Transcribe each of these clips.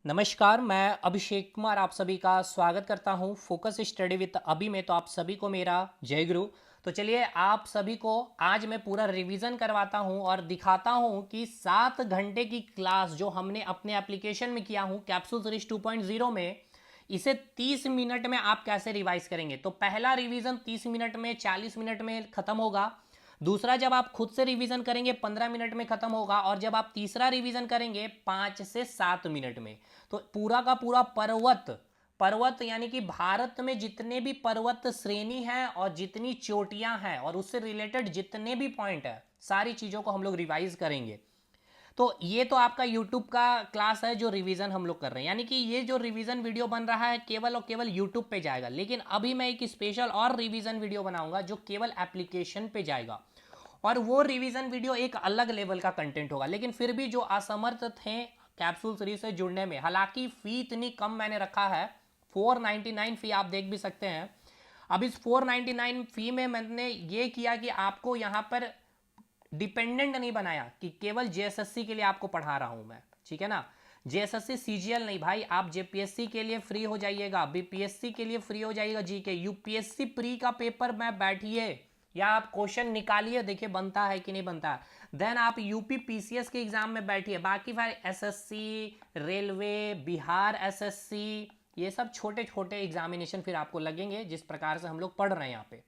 नमस्कार, मैं अभिषेक कुमार आप सभी का स्वागत करता हूं फोकस स्टडी विद अभी में। तो आप सभी को मेरा जय गुरु। तो चलिए आप सभी को आज मैं पूरा रिवीजन करवाता हूं और दिखाता हूं कि 7 घंटे की क्लास जो हमने अपने एप्लीकेशन में किया हूं कैप्सूल सीरीज 2.0 में, इसे 30 मिनट में आप कैसे रिवाइज करेंगे। तो पहला रिवीजन 30 मिनट में 40 मिनट में खत्म होगा। दूसरा जब आप खुद से रिवीजन करेंगे 15 मिनट में खत्म होगा। और जब आप तीसरा रिवीजन करेंगे 5 से 7 मिनट में। तो पूरा का पूरा पर्वत पर्वत यानी कि भारत में जितने भी पर्वत श्रेणी हैं और जितनी चोटियां हैं और उससे रिलेटेड जितने भी पॉइंट है, सारी चीजों को हम लोग रिवाइज करेंगे। तो ये तो आपका यूट्यूब का क्लास है जो रिवीजन हम लोग कर रहे हैं, यानी कि ये जो रिवीजन वीडियो बन रहा है केवल और केवल यूट्यूब पे जाएगा। लेकिन अभी मैं एक स्पेशल और रिवीजन वीडियो बनाऊंगा जो केवल एप्लीकेशन पे जाएगा। और वो रिवीजन वीडियो एक अलग लेवल का कंटेंट होगा। लेकिन फिर भी जो असमर्थ थे कैप्सूल सीरीज से जुड़ने में, हालांकि फी इतनी कम मैंने रखा है, 499 फी आप देख भी सकते हैं। अब इस 499 फी में मैंने ये किया कि आपको यहाँ पर डिपेंडेंट नहीं बनाया कि केवल जेएसएससी के लिए आपको पढ़ा रहा हूं मैं, ठीक है ना। जेएसएससी सीजीएल नहीं भाई, आप जेपीएससी के लिए फ्री हो जाइएगा, बीपीएससी के लिए फ्री हो जाइएगा, जीके यूपीएससी प्री का पेपर में बैठिए या आप क्वेश्चन निकालिए, देखिए बनता है कि नहीं बनता। देन आप यूपी पीसीएस के एग्जाम में बैठिए। बाकी फिर एसएससी, रेलवे, बिहार एसएससी, ये सब छोटे छोटे एग्जामिनेशन फिर आपको लगेंगे जिस प्रकार से हम लोग पढ़ रहे हैं यहाँ पे।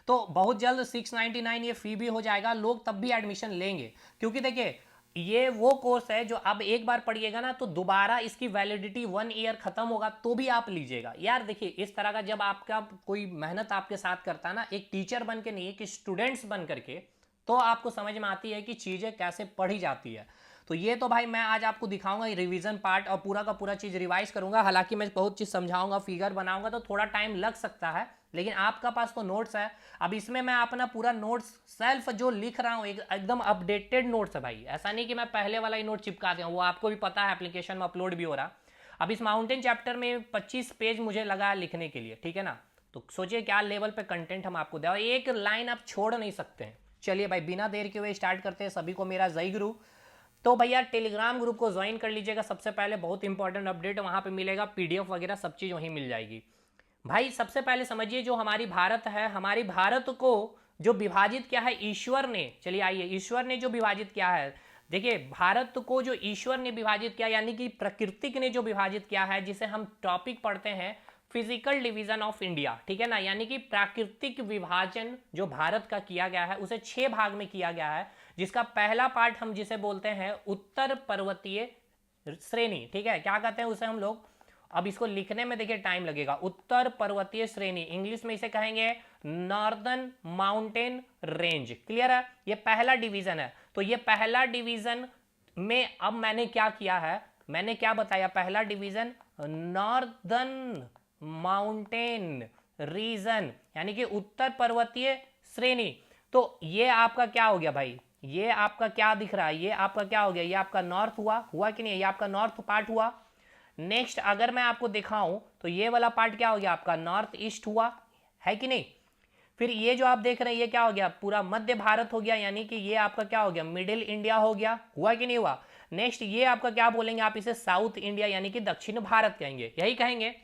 तो बहुत जल्द 699 ये फी भी हो जाएगा, लोग तब भी एडमिशन लेंगे। क्योंकि देखिए ये वो कोर्स है जो अब एक बार पढ़िएगा ना तो दोबारा इसकी वैलिडिटी 1 ईयर खत्म होगा तो भी आप लीजिएगा। यार देखिए इस तरह का जब आपका कोई मेहनत आपके साथ करता है ना, एक टीचर बन के नहीं, एक स्टूडेंट्स बन करके, तो आपको समझ में आती है कि चीज़ें कैसे पढ़ी जाती है। तो ये तो भाई मैं आज आपको दिखाऊंगा रिवीजन पार्ट और पूरा का पूरा चीज़ रिवाइज करूंगा। हालांकि मैं बहुत चीज़ समझाऊंगा, फिगर बनाऊंगा तो थोड़ा टाइम लग सकता है, लेकिन आपका पास तो नोट्स है। अब इसमें मैं अपना पूरा नोट्स सेल्फ जो लिख रहा हूँ एकदम अपडेटेड नोट्स है भाई। ऐसा नहीं कि मैं पहले वाला ही नोट चिपका दिया हूँ, वो आपको भी पता है एप्लीकेशन में अपलोड भी हो रहा। अब इस माउंटेन चैप्टर में 25 पेज मुझे लगा लिखने के लिए, ठीक है ना। तो सोचिए क्या लेवल पे कंटेंट हम आपको दे, और एक लाइन आप छोड़ नहीं सकते हैं। चलिए भाई बिना देर के हुए स्टार्ट करते हैं। सभी को मेरा जय गुरु। तो भैया टेलीग्राम ग्रुप को ज्वाइन कर लीजिएगा। सबसे पहले बहुत इंपॉर्टेंट अपडेट वहाँ पे मिलेगा, पीडीएफ वगैरह सब चीज़ वहीं मिल जाएगी। भाई सबसे पहले समझिए जो हमारी भारत है, हमारी भारत को जो विभाजित किया है ईश्वर ने, चलिए आइए ईश्वर ने जो विभाजित किया है, देखिए भारत को जो ईश्वर ने विभाजित किया यानी कि प्रकृतिक ने जो विभाजित किया है, जिसे हम टॉपिक पढ़ते हैं फिजिकल डिवीजन ऑफ इंडिया, ठीक है ना। यानी कि प्राकृतिक विभाजन जो भारत का किया गया है उसे 6 भाग में किया गया है, जिसका पहला पार्ट हम जिसे बोलते हैं उत्तर पर्वतीय श्रेणी, ठीक है, क्या कहते हैं उसे हम लोग। अब इसको लिखने में देखिए टाइम लगेगा। उत्तर पर्वतीय श्रेणी, इंग्लिश में इसे कहेंगे नॉर्दर्न माउंटेन रेंज। क्लियर है, ये पहला डिवीजन है। तो ये पहला डिवीजन में अब मैंने क्या किया है, मैंने क्या बताया, पहला डिवीजन नॉर्दर्न माउंटेन रीजन यानी कि उत्तर पर्वतीय श्रेणी। तो ये आपका क्या हो गया भाई, ये आपका क्या दिख रहा है, ये आपका क्या हो गया, ये आपका नॉर्थ हुआ कि नहीं, ये आपका नॉर्थ पार्ट हुआ। नेक्स्ट अगर मैं आपको दिखाऊं तो ये वाला पार्ट क्या हो गया, आपका नॉर्थ ईस्ट हुआ, है कि नहीं। फिर ये जो आप देख रहे हैं ये क्या हो गया, पूरा मध्य भारत हो गया, यानी कि ये आपका क्या हो गया, मिडिल इंडिया हो गया, हुआ कि नहीं हुआ। नेक्स्ट ये आपका क्या बोलेंगे आप, इसे साउथ इंडिया यानी कि दक्षिण भारत कहेंगे, यही कहेंगे।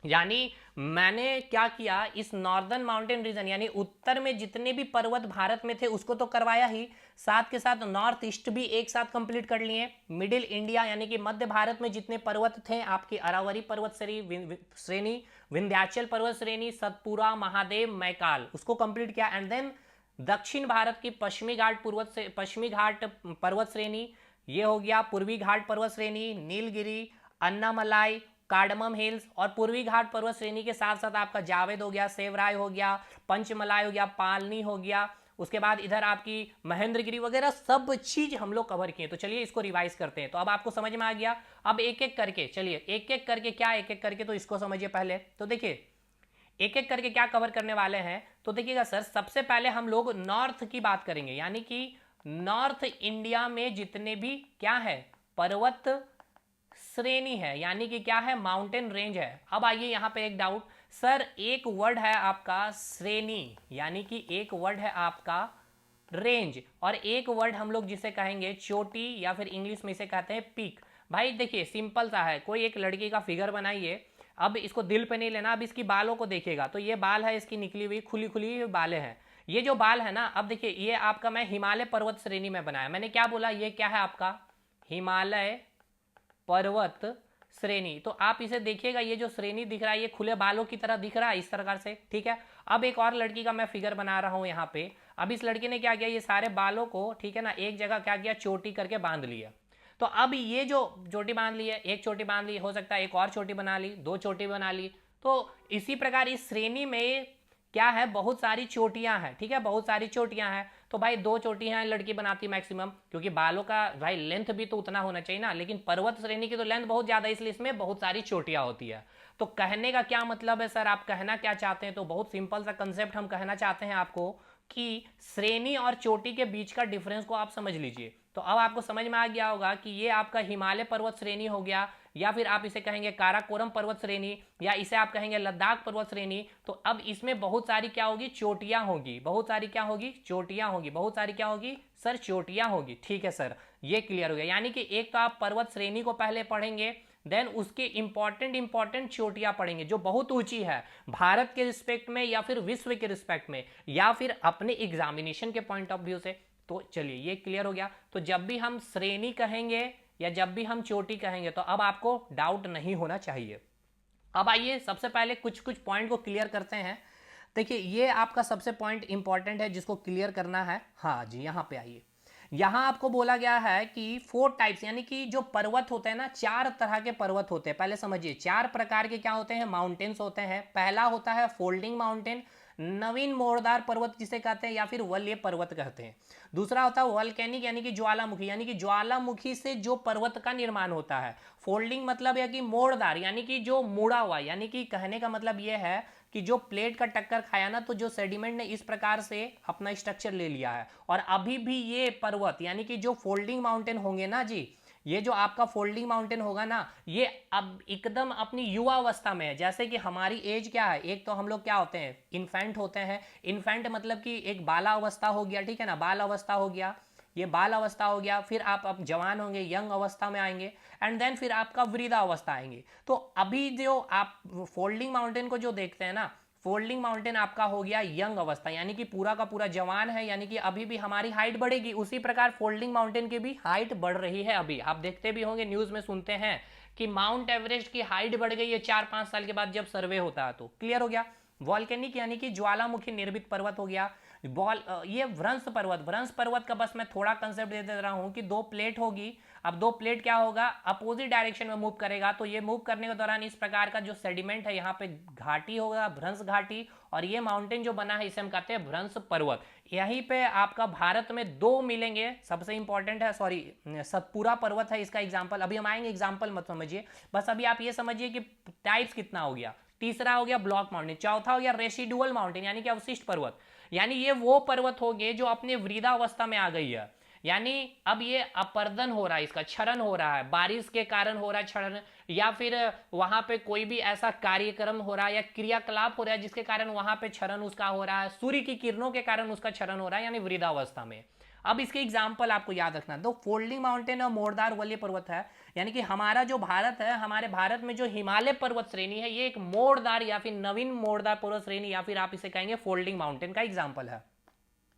यानी मैंने क्या किया, इस नॉर्दर्न माउंटेन रीजन यानी उत्तर में जितने भी पर्वत भारत में थे उसको तो करवाया ही, साथ के साथ नॉर्थ ईस्ट भी एक साथ कंप्लीट कर लिए। मिडिल इंडिया यानी कि मध्य भारत में जितने पर्वत थे आपकी अरावरी पर्वत श्रेणी, विंध्याचल पर्वत श्रेणी, सतपुरा, महादेव, मैकाल, उसको कंप्लीट किया। एंड देन दक्षिण भारत की पश्चिमी घाट पर्वत श्रेणी, ये हो गया पूर्वी घाट पर्वत श्रेणी, नीलगिरी, अन्नामलाई, कार्डमम हिल्स, और पूर्वी घाट पर्वत श्रेणी के साथ साथ आपका जावेद हो गया, सेवराय हो गया, पंचमलाई हो गया, पालनी हो गया। उसके बाद इधर आपकी महेंद्रगिरी वगैरह सब चीज हम लोग कवर किए। तो चलिए इसको रिवाइज करते हैं। तो अब आपको समझ में आ गया। अब एक एक करके चलिए, एक एक करके क्या, एक एक करके तो इसको समझिए पहले। तो देखिए एक एक करके क्या कवर करने वाले हैं, तो देखिएगा सर, सबसे पहले हम लोग नॉर्थ की बात करेंगे, यानी कि नॉर्थ इंडिया में जितने भी क्या है पर्वत श्रेणी है, यानी कि क्या है, माउंटेन रेंज है। अब आइए यहां पे एक डाउट, सर एक वर्ड है आपका श्रेणी, यानी कि एक वर्ड है आपका रेंज, और एक वर्ड हम लोग जिसे कहेंगे चोटी या फिर इंग्लिश में इसे कहते हैं पीक। भाई देखिए सिंपल सा है, कोई एक लड़की का फिगर बनाइए, अब इसको दिल पे नहीं लेना, अब इसकी बालों को देखिएगा तो ये बाल है इसकी निकली हुई खुली खुली हुई बालें हैं, ये जो बाल है ना, अब देखिए ये आपका मैं हिमालय पर्वत श्रेणी में बनाया, मैंने क्या बोला, ये क्या है आपका हिमालय पर्वत श्रेणी। तो आप इसे देखिएगा, ये जो श्रेणी दिख रहा है ये खुले बालों की तरह दिख रहा है इस प्रकार से, ठीक है। अब एक और लड़की का मैं फिगर बना रहा हूं यहाँ पे। अब इस लड़की ने क्या किया, ये सारे बालों को, ठीक है ना, एक जगह क्या किया, चोटी करके बांध लिया। तो अब ये जो चोटी बांध ली है, एक चोटी बांध ली, हो सकता है एक और चोटी बना ली, दो चोटी बना ली। तो इसी प्रकार इस श्रेणी में क्या है, बहुत सारी चोटियां हैं, ठीक है, बहुत सारी चोटियां हैं। तो भाई दो चोटियां लड़की बनाती मैक्सिमम, क्योंकि बालों का भाई लेंथ भी तो उतना होना चाहिए ना, लेकिन पर्वत श्रेणी की तो लेंथ बहुत ज्यादा है, इसलिए इसमें बहुत सारी चोटियां होती है। तो कहने का क्या मतलब है सर, आप कहना क्या चाहते हैं, तो बहुत सिंपल सा कंसेप्ट हम कहना चाहते हैं आपको कि श्रेणी और चोटी के बीच का डिफरेंस को आप समझ लीजिए। तो अब आपको समझ में आ गया होगा कि ये आपका हिमालय पर्वत श्रेणी हो गया, या फिर आप इसे कहेंगे काराकोरम पर्वत श्रेणी, या इसे आप कहेंगे लद्दाख पर्वत श्रेणी। तो अब इसमें बहुत सारी क्या होगी, चोटियां होगी, बहुत सारी क्या होगी, चोटियां होगी, बहुत सारी क्या होगी सर, चोटियां होगी, ठीक है सर, ये क्लियर हो गया। यानी कि एक तो आप पर्वत श्रेणी को पहले पढ़ेंगे, देन उसकी इंपॉर्टेंट चोटियां पढ़ेंगे जो बहुत ऊंची है भारत के रिस्पेक्ट में, या फिर विश्व के रिस्पेक्ट में, या फिर अपने एग्जामिनेशन के पॉइंट ऑफ व्यू से। तो चलिए ये क्लियर हो गया। तो जब भी हम श्रेणी कहेंगे या जब भी हम चोटी कहेंगे तो अब आपको डाउट नहीं होना चाहिए। अब आइए सबसे पहले कुछ कुछ पॉइंट को क्लियर करते हैं। देखिए ये आपका सबसे पॉइंट इंपॉर्टेंट है जिसको क्लियर करना है। हाँ जी, यहाँ पे आइए। यहाँ आपको बोला गया है कि 4 टाइप्स, यानी कि जो पर्वत होते हैं ना, 4 तरह के पर्वत होते हैं। पहले समझिए 4 प्रकार के क्या होते हैं, माउंटेन्स होते हैं। पहला होता है फोल्डिंग माउंटेन, नवीन मोड़दार पर्वत जिसे कहते हैं, या फिर वलय पर्वत कहते हैं। दूसरा होता है वॉल्केनिक, यानी कि ज्वालामुखी, यानी कि ज्वालामुखी से जो पर्वत का निर्माण होता है। फोल्डिंग मतलब है कि मोड़दार, यानी कि जो मुड़ा हुआ, यानी कि कहने का मतलब यह है कि जो प्लेट का टक्कर खाया ना, तो जो सेडिमेंट ने इस प्रकार से अपना स्ट्रक्चर ले लिया है। और अभी भी ये पर्वत, यानी कि जो फोल्डिंग माउंटेन होंगे ना जी, ये जो आपका फोल्डिंग माउंटेन होगा ना, ये अब एकदम अपनी युवा अवस्था में है। जैसे कि हमारी एज क्या है, एक तो हम लोग क्या होते हैं, इन्फेंट होते हैं। इन्फेंट मतलब कि एक बाला अवस्था हो गया, ठीक है ना, बाल अवस्था हो गया, ये बाल अवस्था हो गया। फिर आप अब जवान होंगे, यंग अवस्था में आएंगे, एंड देन फिर आपका वृद्धा अवस्था आएंगे। तो अभी जो आप फोल्डिंग माउंटेन को जो देखते हैं ना, फोल्डिंग माउंटेन आपका हो गया यंग अवस्था, यानी कि पूरा का पूरा जवान है, यानी कि अभी भी हमारी हाइट बढ़ेगी। उसी प्रकार फोल्डिंग माउंटेन की भी हाइट बढ़ रही है। अभी आप देखते भी होंगे, न्यूज में सुनते हैं कि माउंट एवरेस्ट की हाइट बढ़ गई है 4-5 साल के बाद जब सर्वे होता है। तो क्लियर हो गया। वॉल्केनिक यानी कि ज्वालामुखी निर्मित पर्वत हो गया। ये व्रंश पर्वत का बस मैं थोड़ा कंसेप्ट दे रहा हूं कि 2 प्लेट होगी। अब 2 प्लेट क्या होगा, अपोजिट डायरेक्शन में मूव करेगा। तो ये मूव करने के दौरान इस प्रकार का जो सेडिमेंट है, यहाँ पे घाटी होगा, भ्रंश घाटी, और ये माउंटेन जो बना है इसे हम कहते हैं भ्रंश पर्वत। यहीं पे आपका भारत में 2 मिलेंगे, सबसे इंपॉर्टेंट है, सॉरी सतपुरा पर्वत है इसका एग्जाम्पल, अभी हम आएंगे, एग्जाम्पल मत समझिए, बस अभी आप ये समझिए कि टाइप्स कितना हो गया। तीसरा हो गया ब्लॉक माउंटेन, चौथा हो गया रेसिडुअल माउंटेन, यानी कि अवशिष्ट पर्वत। यानी ये वो पर्वत हो गए जो अपने वृद्धावस्था में आ गई है, यानी अब ये अपर्दन हो रहा है, इसका क्षरण हो रहा है, बारिश के कारण हो रहा है क्षरण, या फिर वहां पे कोई भी ऐसा कार्यक्रम हो रहा है या क्रियाकलाप हो रहा है जिसके कारण वहां पे क्षरण उसका हो रहा है, सूर्य की किरणों के कारण उसका क्षरण हो रहा है, यानी वृद्धावस्था में। अब इसके एग्जाम्पल आपको याद रखना, तो फोल्डिंग माउंटेन और मोड़दार वलय पर्वत है, यानी कि हमारा जो भारत है, हमारे भारत में जो हिमालय पर्वत श्रेणी है, ये एक मोड़दार या फिर नवीन मोड़दार पर्वत श्रेणी, या फिर आप इसे कहेंगे फोल्डिंग माउंटेन का एग्जाम्पल है।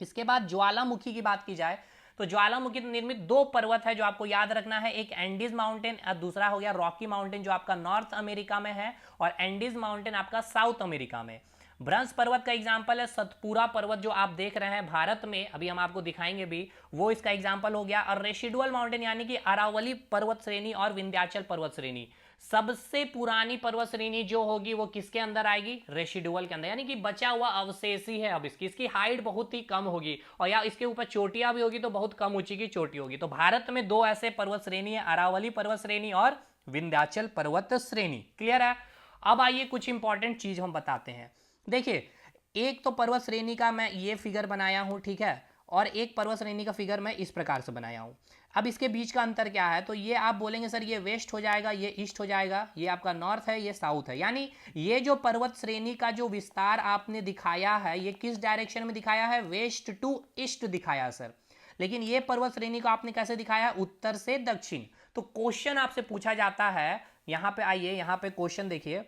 इसके बाद ज्वालामुखी की बात की जाए तो ज्वालामुखी निर्मित 2 पर्वत है जो आपको याद रखना है, एक एंडीज माउंटेन और दूसरा हो गया रॉकी माउंटेन जो आपका नॉर्थ अमेरिका में है, और एंडीज माउंटेन आपका साउथ अमेरिका में। भ्रंश पर्वत का एग्जाम्पल है सतपुरा पर्वत जो आप देख रहे हैं भारत में, अभी हम आपको दिखाएंगे भी, वो इसका एग्जाम्पल हो गया। और रेसिडुअल माउंटेन यानी कि अरावली पर्वत श्रेणी और विंध्याचल पर्वत श्रेणी, सबसे पुरानी पर्वत श्रेणी जो होगी वो किसके अंदर आएगी, रेसिडुअल के अंदर, यानी कि बचा हुआ अवशेषी है अब इसकी हाइट बहुत ही कम होगी, और या इसके ऊपर चोटियां भी होगी तो बहुत कम ऊंची की चोटी होगी। तो भारत में 2 ऐसे पर्वत श्रेणी है, अरावली पर्वत श्रेणी और विंध्याचल पर्वत श्रेणी। क्लियर है। अब आइए कुछ इंपॉर्टेंट चीज हम बताते हैं। देखिए एक तो पर्वत श्रेणी का मैं ये फिगर बनाया हूं, ठीक है, और एक पर्वत श्रेणी का फिगर मैं इस प्रकार से बनाया हूं। अब इसके बीच का अंतर क्या है, तो ये आप बोलेंगे सर ये वेस्ट हो जाएगा, ये ईस्ट हो जाएगा, ये आपका नॉर्थ है, ये साउथ है, यानी ये जो पर्वत श्रेणी का जो विस्तार आपने दिखाया है ये किस डायरेक्शन में दिखाया है, वेस्ट टू ईस्ट दिखाया सर। लेकिन ये पर्वत श्रेणी को आपने कैसे दिखाया, उत्तर से दक्षिण। तो क्वेश्चन आपसे पूछा जाता है, यहां पे आइए, यहां पे क्वेश्चन देखिए,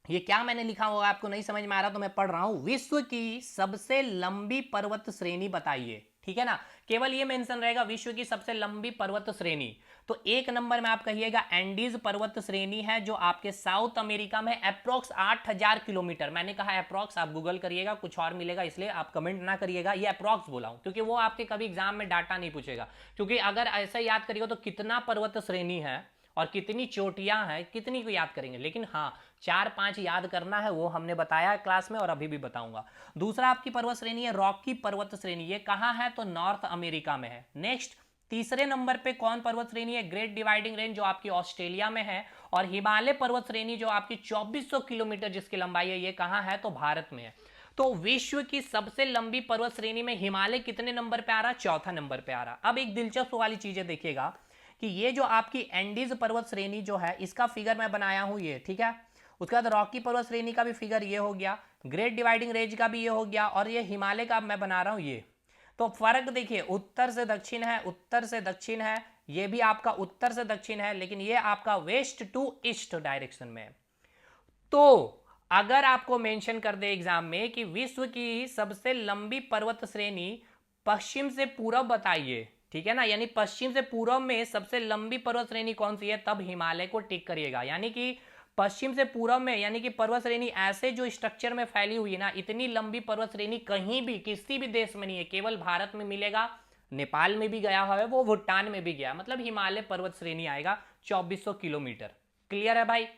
ये क्या मैंने लिखा होगा आपको नहीं समझ में आ रहा तो मैं पढ़ रहा हूं, विश्व की सबसे लंबी पर्वत श्रेणी बताइए, ठीक है ना, केवल ये मेंशन रहेगा विश्व की सबसे लंबी पर्वत श्रेणी। तो एक नंबर में आप कहिएगा एंडीज पर्वत श्रेणी है, जो आपके साउथ अमेरिका में अप्रोक्स 8000 किलोमीटर, मैंने कहा अप्रोक्स, आप गूगल करिएगा कुछ और मिलेगा, इसलिए आप कमेंट ना करिएगा, ये अप्रोक्स बोला हूं क्योंकि वो आपके कभी एग्जाम में डाटा नहीं पूछेगा, क्योंकि अगर ऐसा याद करिएगा तो कितना पर्वत श्रेणी है और कितनी चोटियां हैं, कितनी को याद करेंगे, लेकिन हाँ 4-5 याद करना है, वो हमने बताया क्लास में और अभी भी बताऊंगा। दूसरा आपकी पर्वत श्रेणी है रॉकी पर्वत श्रेणी, ये कहाँ है तो नॉर्थ अमेरिका में है। नेक्स्ट तीसरे नंबर पे कौन पर्वत श्रेणी है, ग्रेट डिवाइडिंग रेंज, जो आपकी ऑस्ट्रेलिया में है, और हिमालय पर्वत श्रेणी जो आपकी 2400 किलोमीटर जिसकी लंबाई है, ये कहाँ है तो भारत में है। तो विश्व की सबसे लंबी पर्वत श्रेणी में हिमालय कितने नंबर पे आ रहा, चौथा नंबर पे आ रहा। अब एक दिलचस्प वाली चीजें देखिएगा कि ये जो आपकी एंडीज पर्वत श्रेणी जो है, इसका फिगर मैं बनाया हूं ये, ठीक है, उसके बाद रॉकी पर्वत श्रेणी का भी फिगर ये हो गया, ग्रेट डिवाइडिंग रेंज का भी ये हो गया, और ये हिमालय का मैं बना रहा हूं ये। तो फर्क देखिए, उत्तर से दक्षिण है, उत्तर से दक्षिण है, ये भी आपका उत्तर से दक्षिण है, लेकिन ये आपका वेस्ट टू ईस्ट डायरेक्शन में है। तो अगर आपको मेंशन कर दे एग्जाम में कि विश्व की सबसे लंबी पर्वत श्रेणी पश्चिम से पूरब बताइए, ठीक है ना, यानी पश्चिम से पूरब में सबसे लंबी पर्वत श्रेणी कौन सी है, तब हिमालय को टिक करिएगा। यानी कि पश्चिम से पूरब में, यानी कि पर्वत श्रेणी ऐसे जो स्ट्रक्चर में फैली हुई है ना, इतनी लंबी पर्वत श्रेणी कहीं भी किसी भी देश में नहीं है, केवल भारत में मिलेगा, नेपाल में भी गया हुआ है वो, भूटान में भी गया, मतलब हिमालय पर्वत श्रेणी आएगा 2400 किलोमीटर। क्लियर है भाई,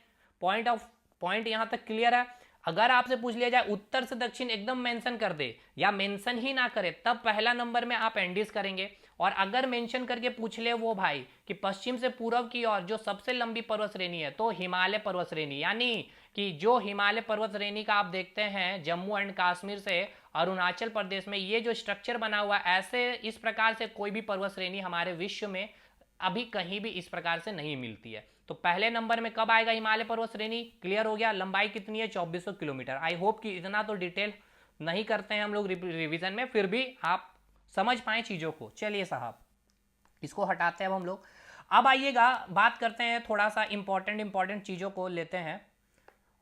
पॉइंट यहां तक क्लियर है। अगर आपसे पूछ लिया जाए उत्तर से दक्षिण एकदम मेंशन कर दे, या मेंशन ही ना करे, तब पहला नंबर में आप एंडीज करेंगे, और अगर मेंशन करके पूछ ले वो भाई कि पश्चिम से पूर्व की ओर जो सबसे लंबी पर्वत श्रेणी है, तो हिमालय पर्वत श्रेणी, यानी कि जो हिमालय पर्वत श्रेणी का आप देखते हैं जम्मू एंड कश्मीर से अरुणाचल प्रदेश में ये जो स्ट्रक्चर बना हुआ है, ऐसे इस प्रकार से कोई भी पर्वत श्रेणी हमारे विश्व में अभी कहीं भी इस प्रकार से नहीं मिलती है। तो पहले नंबर में कब आएगा हिमालय पर्वत श्रेणी, क्लियर हो गया। लंबाई कितनी है 2400 किलोमीटर। आई होप कि इतना तो डिटेल नहीं करते हैं हम लोग रिवीजन में, फिर भी आप समझ पाए चीजों को। चलिए साहब, इसको हटाते हैं अब हम लोग। अब आइएगा बात करते हैं, थोड़ा सा इंपॉर्टेंट चीजों को लेते हैं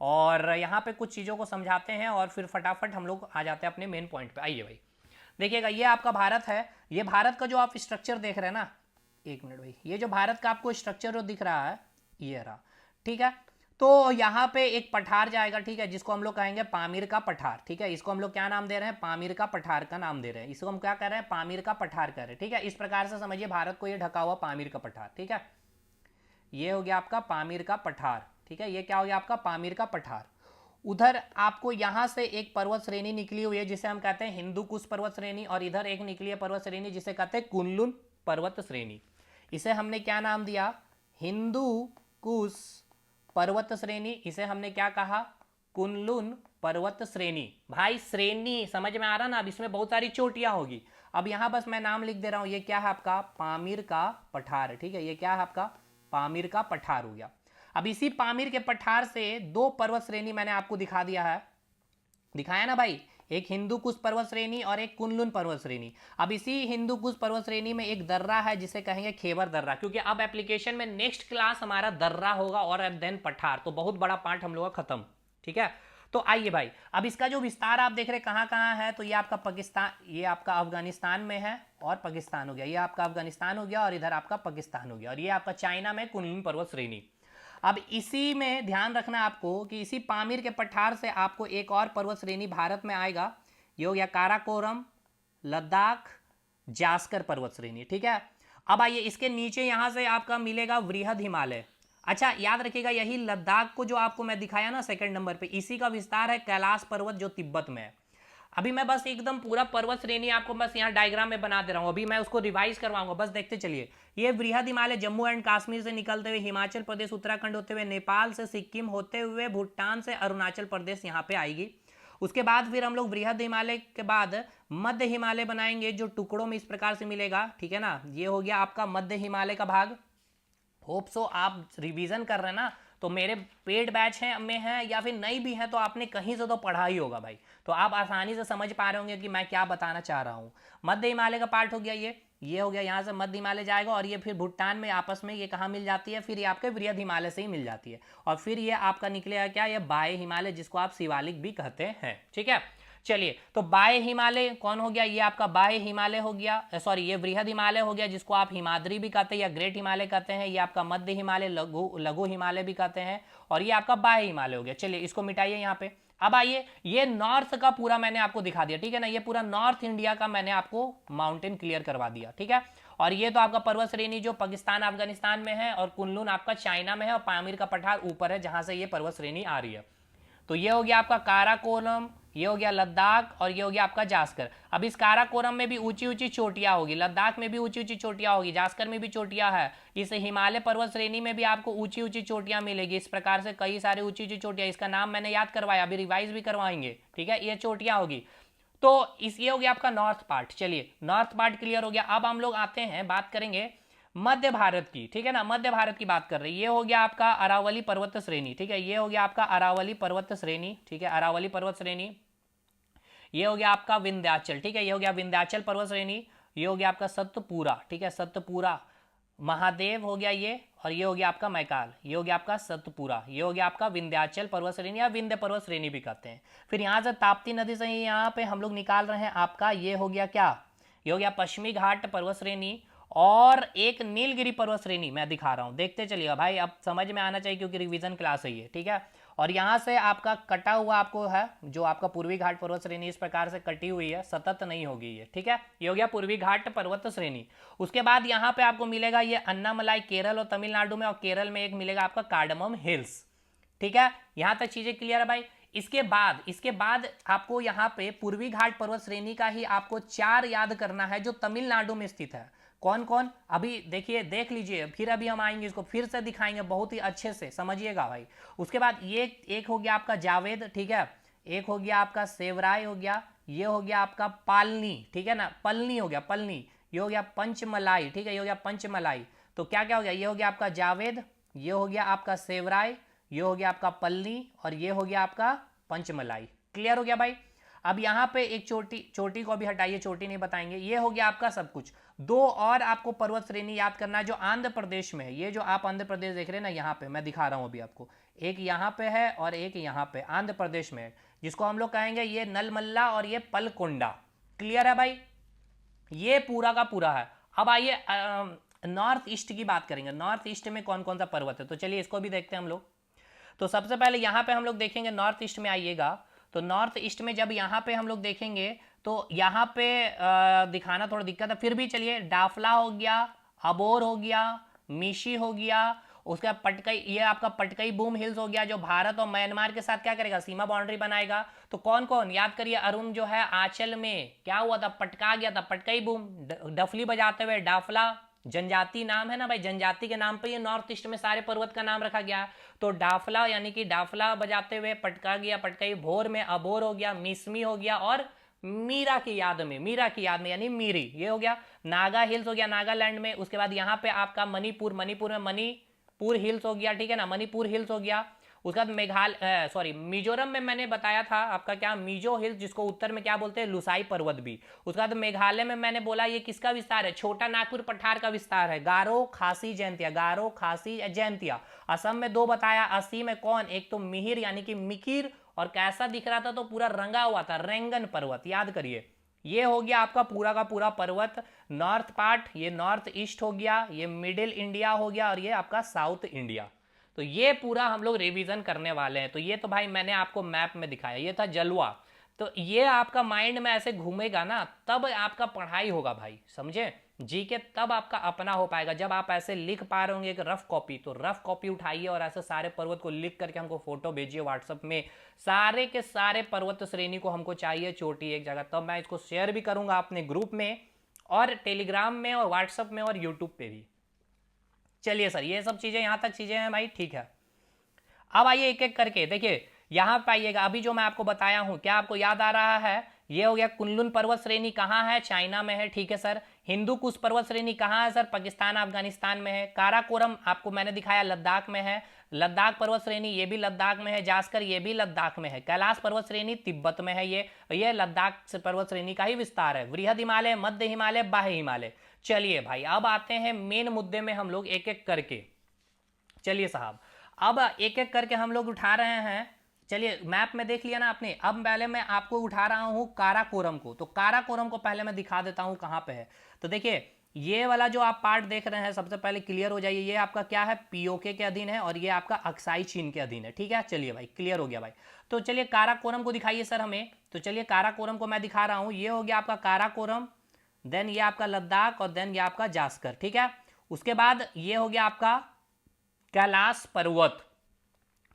और यहाँ पे कुछ चीजों को समझाते हैं, और फिर फटाफट हम लोग आ जाते हैं अपने मेन पॉइंट पे। आइए भाई, देखिएगा ये आपका भारत है, ये भारत का जो आप स्ट्रक्चर देख रहे हैं ना, एक मिनट भाई, ये जो भारत का आपको स्ट्रक्चर जो दिख रहा है ये रहा, ठीक है। तो यहाँ पे एक पठार जाएगा, ठीक है, जिसको हम लोग कहेंगे पामीर का पठार, ठीक है, इसको हम लोग क्या नाम दे रहे हैं, पामीर का पठार का नाम दे रहे हैं, इसको हम क्या कर रहे हैं, पामीर का पठार कर रहे हैं, ठीक है। इस प्रकार से समझिए भारत को ये ढका हुआ पामीर का पठार, ठीक है, ये हो गया आपका पामीर का पठार, ठीक है, ये क्या हो गया आपका पामीर का पठार। उधर आपको यहां से एक पर्वत श्रेणी निकली हुई है जिसे हम कहते हैं हिंदू कुश पर्वत श्रेणी, और इधर एक निकली है पर्वत श्रेणी जिसे कहते हैं कुनलुन पर्वत श्रेणी। इसे हमने क्या नाम दिया, हिंदू कुश पर्वत श्रेणी, इसे हमने क्या कहा, कुनलुन पर्वत श्रेणी। भाई श्रेणी समझ में आ रहा ना, अब इसमें बहुत सारी चोटियां होगी। अब यहां बस मैं नाम लिख दे रहा हूं, ये क्या है आपका पामीर का पठार, ठीक है, ये क्या है आपका पामीर का पठार हो गया। अब इसी पामीर के पठार से दो पर्वत श्रेणी मैंने आपको दिखा दिया है, दिखाया ना भाई, एक हिंदू कुश पर्वत श्रेणी और एक कुनलुन पर्वत श्रेणी। अब इसी हिंदू कुश पर्वत श्रेणी में एक दर्रा है जिसे कहेंगे खेबर दर्रा, क्योंकि अब एप्लीकेशन में नेक्स्ट क्लास हमारा दर्रा होगा और देन पठार, तो बहुत बड़ा पार्ट हम लोग का खत्म, ठीक है। तो आइए भाई, अब इसका जो विस्तार आप देख रहे कहाँ कहाँ है, तो ये आपका पाकिस्तान, ये आपका अफगानिस्तान में है, और पाकिस्तान हो गया, ये आपका अफगानिस्तान हो गया, और इधर आपका पाकिस्तान हो गया, और ये आपका चाइना में कुनलुन पर्वत श्रेणी। अब इसी में ध्यान रखना आपको कि इसी पामीर के पठार से आपको एक और पर्वत श्रेणी भारत में आएगा, ये हो गया काराकोरम लद्दाख जास्कर पर्वत श्रेणी, ठीक है। अब आइए इसके नीचे यहां से आपका मिलेगा वृहद हिमालय। अच्छा याद रखिएगा, यही लद्दाख को जो आपको मैं दिखाया ना सेकंड नंबर पे, इसी का विस्तार है कैलाश पर्वत जो तिब्बत में है। अभी मैं बस एकदम पूरा पर्वत श्रेणी आपको बस यहाँ डायग्राम में बना दे रहा हूँ, अभी मैं उसको रिवाइज करवाऊंगा, बस देखते चलिए। ये वृहद हिमालय जम्मू एंड कश्मीर से निकलते हुए हिमाचल प्रदेश उत्तराखंड होते हुए नेपाल से सिक्किम होते हुए भूटान से अरुणाचल प्रदेश यहाँ पे आएगी। उसके बाद फिर हम लोग वृहद हिमालय के बाद मध्य हिमालय बनाएंगे जो टुकड़ों में इस प्रकार से मिलेगा, ठीक है ना। ये हो गया आपका मध्य हिमालय का भाग। होप सो आप रिवीजन कर रहे हैं ना, तो मेरे पेड बैच हैं में हैं या फिर नहीं भी हैं तो आपने कहीं से तो पढ़ा ही होगा भाई, तो आप आसानी से समझ पा रहे होंगे कि मैं क्या बताना चाह रहा हूँ। मध्य हिमालय का पार्ट हो गया ये, ये हो गया, यहाँ से मध्य हिमालय जाएगा और ये फिर भूटान में आपस में ये कहाँ मिल जाती है, फिर ये आपके वृहद हिमालय से ही मिल जाती है, और फिर ये आपका निकलेगा क्या, ये बाह्य हिमालय, जिसको आप शिवालिक भी कहते हैं। ठीक है, चलिए, तो बाह्य हिमालय कौन हो गया, ये आपका बाह्य हिमालय हो गया, सॉरी ये वृहद हिमालय हो गया, जिसको आप हिमाद्री भी कहते हैं या ग्रेट हिमालय कहते हैं। ये आपका मध्य हिमालय, लघु हिमालय भी कहते हैं, और ये आपका बाह्य हिमालय हो गया। चलिए, इसको मिटाइए यहाँ पे। अब आइए, ये नॉर्थ का पूरा मैंने आपको दिखा दिया, ठीक है ना, ये पूरा नॉर्थ इंडिया का मैंने आपको माउंटेन क्लियर करवा दिया। ठीक है, और ये तो आपका पर्वत श्रेणी जो पाकिस्तान अफगानिस्तान में है, और कुनलुन आपका चाइना में है, और पामीर का पठार ऊपर है जहां से ये पर्वत श्रेणी आ रही है। तो ये हो गया आपका काराकोरम, ये हो गया लद्दाख, और ये हो गया आपका जास्कर। अब इस काराकोरम में भी ऊंची ऊंची चोटियां होगी, लद्दाख में भी ऊंची ऊंची चोटियां होगी, जास्कर में भी चोटियां है, इस हिमालय पर्वत श्रेणी में भी आपको ऊंची ऊंची चोटियां मिलेगी। इस प्रकार से कई सारे ऊंची ऊंची चोटियां, इसका नाम मैंने याद करवाया, अभी रिवाइज भी करवाएंगे। ठीक है, ये चोटियां होगी। तो इस ये हो गया आपका नॉर्थ पार्ट। चलिए, नॉर्थ पार्ट क्लियर हो गया। अब हम लोग आते हैं, बात करेंगे मध्य भारत की। ठीक है ना, मध्य भारत की बात कर रहे हैं। ये हो गया आपका अरावली पर्वत श्रेणी। ठीक है, ये हो गया आपका अरावली पर्वत श्रेणी। ठीक है, अरावली पर्वत श्रेणी। ये हो गया आपका विंध्याचल। ठीक है, ये हो गया विंध्याचल पर्वत श्रेणी। ये हो गया आपका सतपुरा। ठीक है, सतपुरा महादेव हो गया ये, और ये हो गया आपका मैकाल, ये हो गया आपका सतपुरा, ये हो गया आपका विंध्याचल पर्वत श्रेणी या विंध्य पर्वत श्रेणी भी कहते हैं। फिर यहाँ से ताप्ती नदी से यहाँ पे हम लोग निकाल रहे हैं आपका, ये हो गया क्या, ये हो गया पश्चिमी घाट पर्वत श्रेणी, और एक नीलगिरी पर्वत श्रेणी मैं दिखा रहा हूँ, देखते चलिएगा भाई, अब समझ में आना चाहिए क्योंकि रिवीजन क्लास है ये। ठीक है, और यहाँ से आपका कटा हुआ आपको है जो आपका पूर्वी घाट पर्वत श्रेणी, इस प्रकार से कटी हुई है, सतत नहीं होगी ये। ठीक है, ये हो गया पूर्वी घाट पर्वत श्रेणी। उसके बाद यहाँ पे आपको मिलेगा ये अन्नामलाई केरल और तमिलनाडु में, और केरल में एक मिलेगा आपका कार्डमम हिल्स। ठीक है, यहाँ तक चीजें क्लियर है भाई। इसके बाद आपको यहाँ पे पूर्वी घाट पर्वत श्रेणी का ही आपको 4 याद करना है जो तमिलनाडु में स्थित है। कौन कौन, अभी देखिए, देख लीजिए, फिर अभी हम आएंगे, इसको फिर से दिखाएंगे, बहुत ही अच्छे से समझिएगा भाई। उसके बाद ये एक हो गया आपका जावेद। ठीक है, एक हो गया आपका सेवराय हो गया, ये हो गया आपका पालनी। ठीक है ना, पलनी हो गया, पलनी। ये हो गया पंचमलाई। ठीक है, ये हो गया पंचमलाई। तो क्या क्या हो गया, ये हो गया आपका जावेद, ये हो गया आपका सेवराय, ये हो गया आपका पलनी, और ये हो गया आपका पंचमलाई। क्लियर हो गया भाई। अब यहाँ पे एक चोटी को भी हटाइए, चोटी नहीं बताएंगे। ये हो गया आपका सब कुछ। 2 और आपको पर्वत श्रेणी याद करना है जो आंध्र प्रदेश में है। ये जो आप आंध्र प्रदेश देख रहे हैं ना, यहाँ पे मैं दिखा रहा हूँ अभी आपको, एक यहाँ पे है और एक यहाँ पे आंध्र प्रदेश में है, जिसको हम लोग कहेंगे ये नलमल्ला और ये पलकोंडा। क्लियर है भाई, ये पूरा का पूरा है। अब आइए नॉर्थ ईस्ट की बात करेंगे, नॉर्थ ईस्ट में कौन कौन सा पर्वत है, तो चलिए इसको भी देखते हैं हम लोग। तो सबसे पहले यहाँ पे हम लोग देखेंगे, नॉर्थ ईस्ट में आइएगा, तो नॉर्थ ईस्ट में जब यहाँ पे हम लोग देखेंगे तो यहाँ पे दिखाना थोड़ा दिक्कत है, फिर भी चलिए, डाफला हो गया, अबोर हो गया, मीशी हो गया, उसका पटकई, ये आपका पटकई बूम हिल्स हो गया जो भारत और म्यांमार के साथ क्या करेगा, सीमा बाउंड्री बनाएगा। तो कौन कौन याद करिए, अरुण जो है आंचल में क्या हुआ था, पटका गया था, पटकई बूम, डफली बजाते हुए डाफला, जनजाति नाम है ना भाई, जनजाति के नाम पे ये नॉर्थ ईस्ट में सारे पर्वत का नाम रखा गया। तो डाफला यानी कि डाफला बजाते हुए पटका गया, पटकई, भोर में अबोर हो गया, मिसमी हो गया, और मीरा की याद में यानी मीरी, ये हो गया। नागा हिल्स हो गया नागालैंड में। उसके बाद यहाँ पे आपका मणिपुर में मणिपुर हिल्स हो गया, ठीक है ना, मणिपुर हिल्स हो गया। उसके बाद मेघालय मिजोरम में मैंने बताया था आपका क्या, मिजो हिल्स, जिसको उत्तर में क्या बोलते हैं, लुसाई पर्वत भी। उसके बाद मेघालय में मैंने बोला ये किसका विस्तार है, छोटा नागपुर पठार का विस्तार है, गारो खासी जयंतिया। असम में 2 बताया, असम में कौन, एक तो मिहिर यानी कि मिकिर, और कैसा दिख रहा था, तो पूरा रंगा हुआ था, रेंगन पर्वत, याद करिए। ये हो गया आपका पूरा का पूरा पर्वत नॉर्थ पार्ट, ये नॉर्थ ईस्ट हो गया, ये मिडिल इंडिया हो गया, और ये आपका साउथ इंडिया। तो ये पूरा हम लोग रिवीजन करने वाले हैं। तो ये तो भाई मैंने आपको मैप में दिखाया, ये था जलवा। तो ये आपका माइंड में ऐसे घूमेगा ना, तब आपका पढ़ाई होगा भाई, समझे, जीके तब आपका अपना हो पाएगा। जब आप ऐसे लिख पा रहे होंगे एक रफ कॉपी, तो रफ कॉपी उठाइए और ऐसे सारे पर्वत को लिख करके हमको फोटो भेजिए व्हाट्सएप में, सारे के सारे पर्वत श्रेणी को हमको चाहिए चोटी एक जगह, तब मैं इसको शेयर भी करूंगा अपने ग्रुप में, और टेलीग्राम में, और व्हाट्सएप में, और यूट्यूब पे भी। चलिए सर, ये सब चीजें यहाँ तक चीजें हैं भाई, ठीक है। अब आइए एक एक करके देखिए, यहाँ पाइएगा अभी जो मैं आपको बताया हूँ, क्या आपको याद आ रहा है, ये हो गया कुनलुन पर्वत श्रेणी, कहाँ है, चाइना में है, ठीक है सर। हिंदू कुश पर्वत श्रेणी कहाँ है सर? पाकिस्तान अफगानिस्तान में है। काराकोरम आपको मैंने दिखाया लद्दाख में है। लद्दाख पर्वत श्रेणी ये भी लद्दाख में है। जास्कर ये भी लद्दाख में है। कैलाश पर्वत श्रेणी तिब्बत में है। ये लद्दाख पर्वत श्रेणी का ही विस्तार है। वृहद हिमालय, मध्य हिमालय, बाह्य हिमालय। चलिए भाई अब आते हैं मेन मुद्दे में हम लोग एक एक करके। चलिए साहब अब एक एक करके हम लोग उठा रहे हैं। चलिए मैप में देख लिया ना आपने। अब पहले मैं आपको उठा रहा हूं काराकोरम को। तो काराकोरम को पहले मैं दिखा देता हूं कहां पे है। तो देखिए ये वाला जो आप पार्ट देख रहे हैं सबसे पहले क्लियर हो जाइए। ये आपका क्या है? पीओके के अधीन है और ये आपका अक्साई चीन के अधीन है। ठीक है चलिए भाई क्लियर हो गया भाई। तो चलिए काराकोरम को दिखाइए सर हमें। तो चलिए काराकोरम को मैं दिखा रहा हूं। ये हो गया आपका काराकोरम, देन ये आपका लद्दाख और देन ये आपका जास्कर। ठीक है उसके बाद ये हो गया आपका कैलाश पर्वत।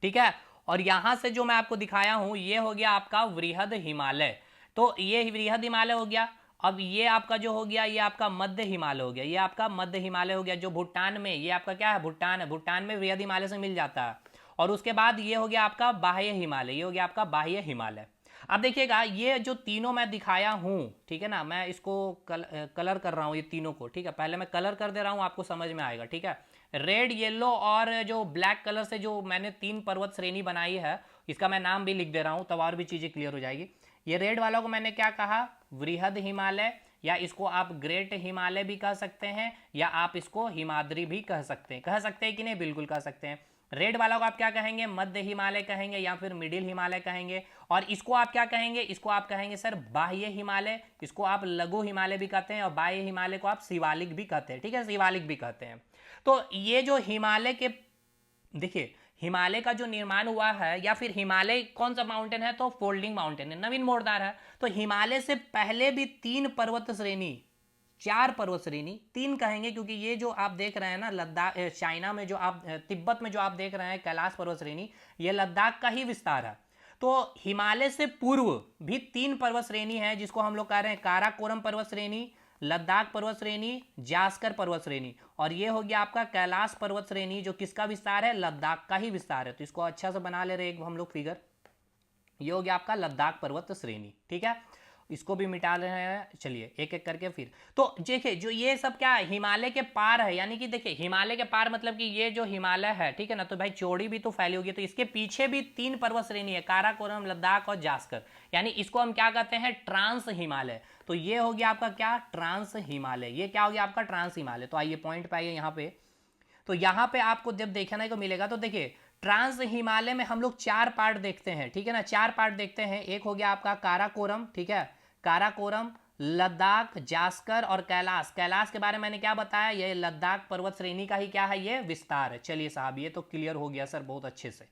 ठीक है और यहां से जो मैं आपको दिखाया हूं ये हो गया आपका वृहद हिमालय। तो ये वृहद हिमालय हो गया। अब ये आपका जो हो गया ये आपका मध्य हिमालय हो गया। ये आपका मध्य हिमालय हो गया जो भूटान में, ये आपका क्या है? भूटान है। भूटान में वृहद हिमालय से मिल जाता है। और उसके बाद ये हो गया आपका बाह्य हिमालय। ये हो गया आपका बाह्य हिमालय। अब देखिएगा ये जो तीनों मैं दिखाया हूं, ठीक है ना, मैं इसको कलर कर रहा हूं ये तीनों को। ठीक है पहले मैं कलर कर दे रहा हूं आपको समझ में आएगा। ठीक है रेड, येलो और जो ब्लैक कलर से जो मैंने 3 पर्वत श्रेणी बनाई है इसका मैं नाम भी लिख दे रहा हूं तब और भी चीजें क्लियर हो जाएगी। ये रेड वाला को मैंने क्या कहा? वृहद हिमालय, या इसको आप ग्रेट हिमालय भी कह सकते हैं या आप इसको हिमाद्री भी कह सकते हैं कि नहीं? बिल्कुल कह सकते हैं। रेड वाला को आप क्या कहेंगे? मध्य हिमालय कहेंगे या फिर मिडिल हिमालय कहेंगे। और इसको आप क्या कहेंगे? इसको आप कहेंगे सर बाह्य हिमालय। इसको आप लघु हिमालय भी कहते हैं और बाह्य हिमालय को आप शिवालिक भी कहते हैं। ठीक है शिवालिक भी कहते हैं। तो ये जो हिमालय के, देखिए हिमालय का जो निर्माण हुआ है या फिर हिमालय कौन सा माउंटेन है? तो फोल्डिंग माउंटेन है, नवीन मोड़दार है। तो हिमालय से पहले भी 3 पर्वत श्रेणी, 4 पर्वत श्रेणी, 3 कहेंगे क्योंकि ये जो आप देख रहे हैं ना लद्दाख, चाइना में जो आप, तिब्बत में जो आप देख रहे हैं कैलाश पर्वत श्रेणी, ये लद्दाख का ही विस्तार है। तो हिमालय से पूर्व भी 3 पर्वत श्रेणी है जिसको हम लोग कह रहे हैं काराकोरम पर्वत श्रेणी, लद्दाख पर्वत श्रेणी, जास्कर पर्वत श्रेणी। और ये हो गया आपका कैलाश पर्वत श्रेणी जो किसका विस्तार है? लद्दाख का ही विस्तार है। तो इसको अच्छा से बना ले रहे एक हम लोग फिगर। ये हो गया आपका लद्दाख पर्वत श्रेणी। ठीक है इसको भी मिटा रहे हैं। चलिए एक एक करके फिर। तो देखिए जो ये सब क्या है? हिमालय के पार है। यानी कि देखिए हिमालय के पार मतलब कि ये जो हिमालय है, ठीक है ना, तो भाई चौड़ी भी तो फैली होगी। तो इसके पीछे भी 3 पर्वत श्रेणी है, काराकोरम, लद्दाख और जास्कर। यानी इसको हम क्या कहते हैं? ट्रांस हिमालय। तो ये हो गया आपका क्या? ट्रांस हिमालय। ये क्या हो गया आपका? ट्रांस हिमालय। तो आइए पॉइंट पे आइए यहाँ पे। तो यहाँ पे आपको जब देखने को मिलेगा तो देखिए ट्रांस हिमालय में हम लोग 4 पार्ट देखते हैं। ठीक है ना 4 पार्ट देखते हैं। एक हो गया आपका काराकोरम, ठीक है, काराकोरम, लद्दाख, जास्कर और कैलाश। कैलाश के बारे में मैंने क्या बताया? ये लद्दाख पर्वत श्रेणी का ही क्या है? ये विस्तार है। चलिए साहब ये तो क्लियर हो गया सर बहुत अच्छे से।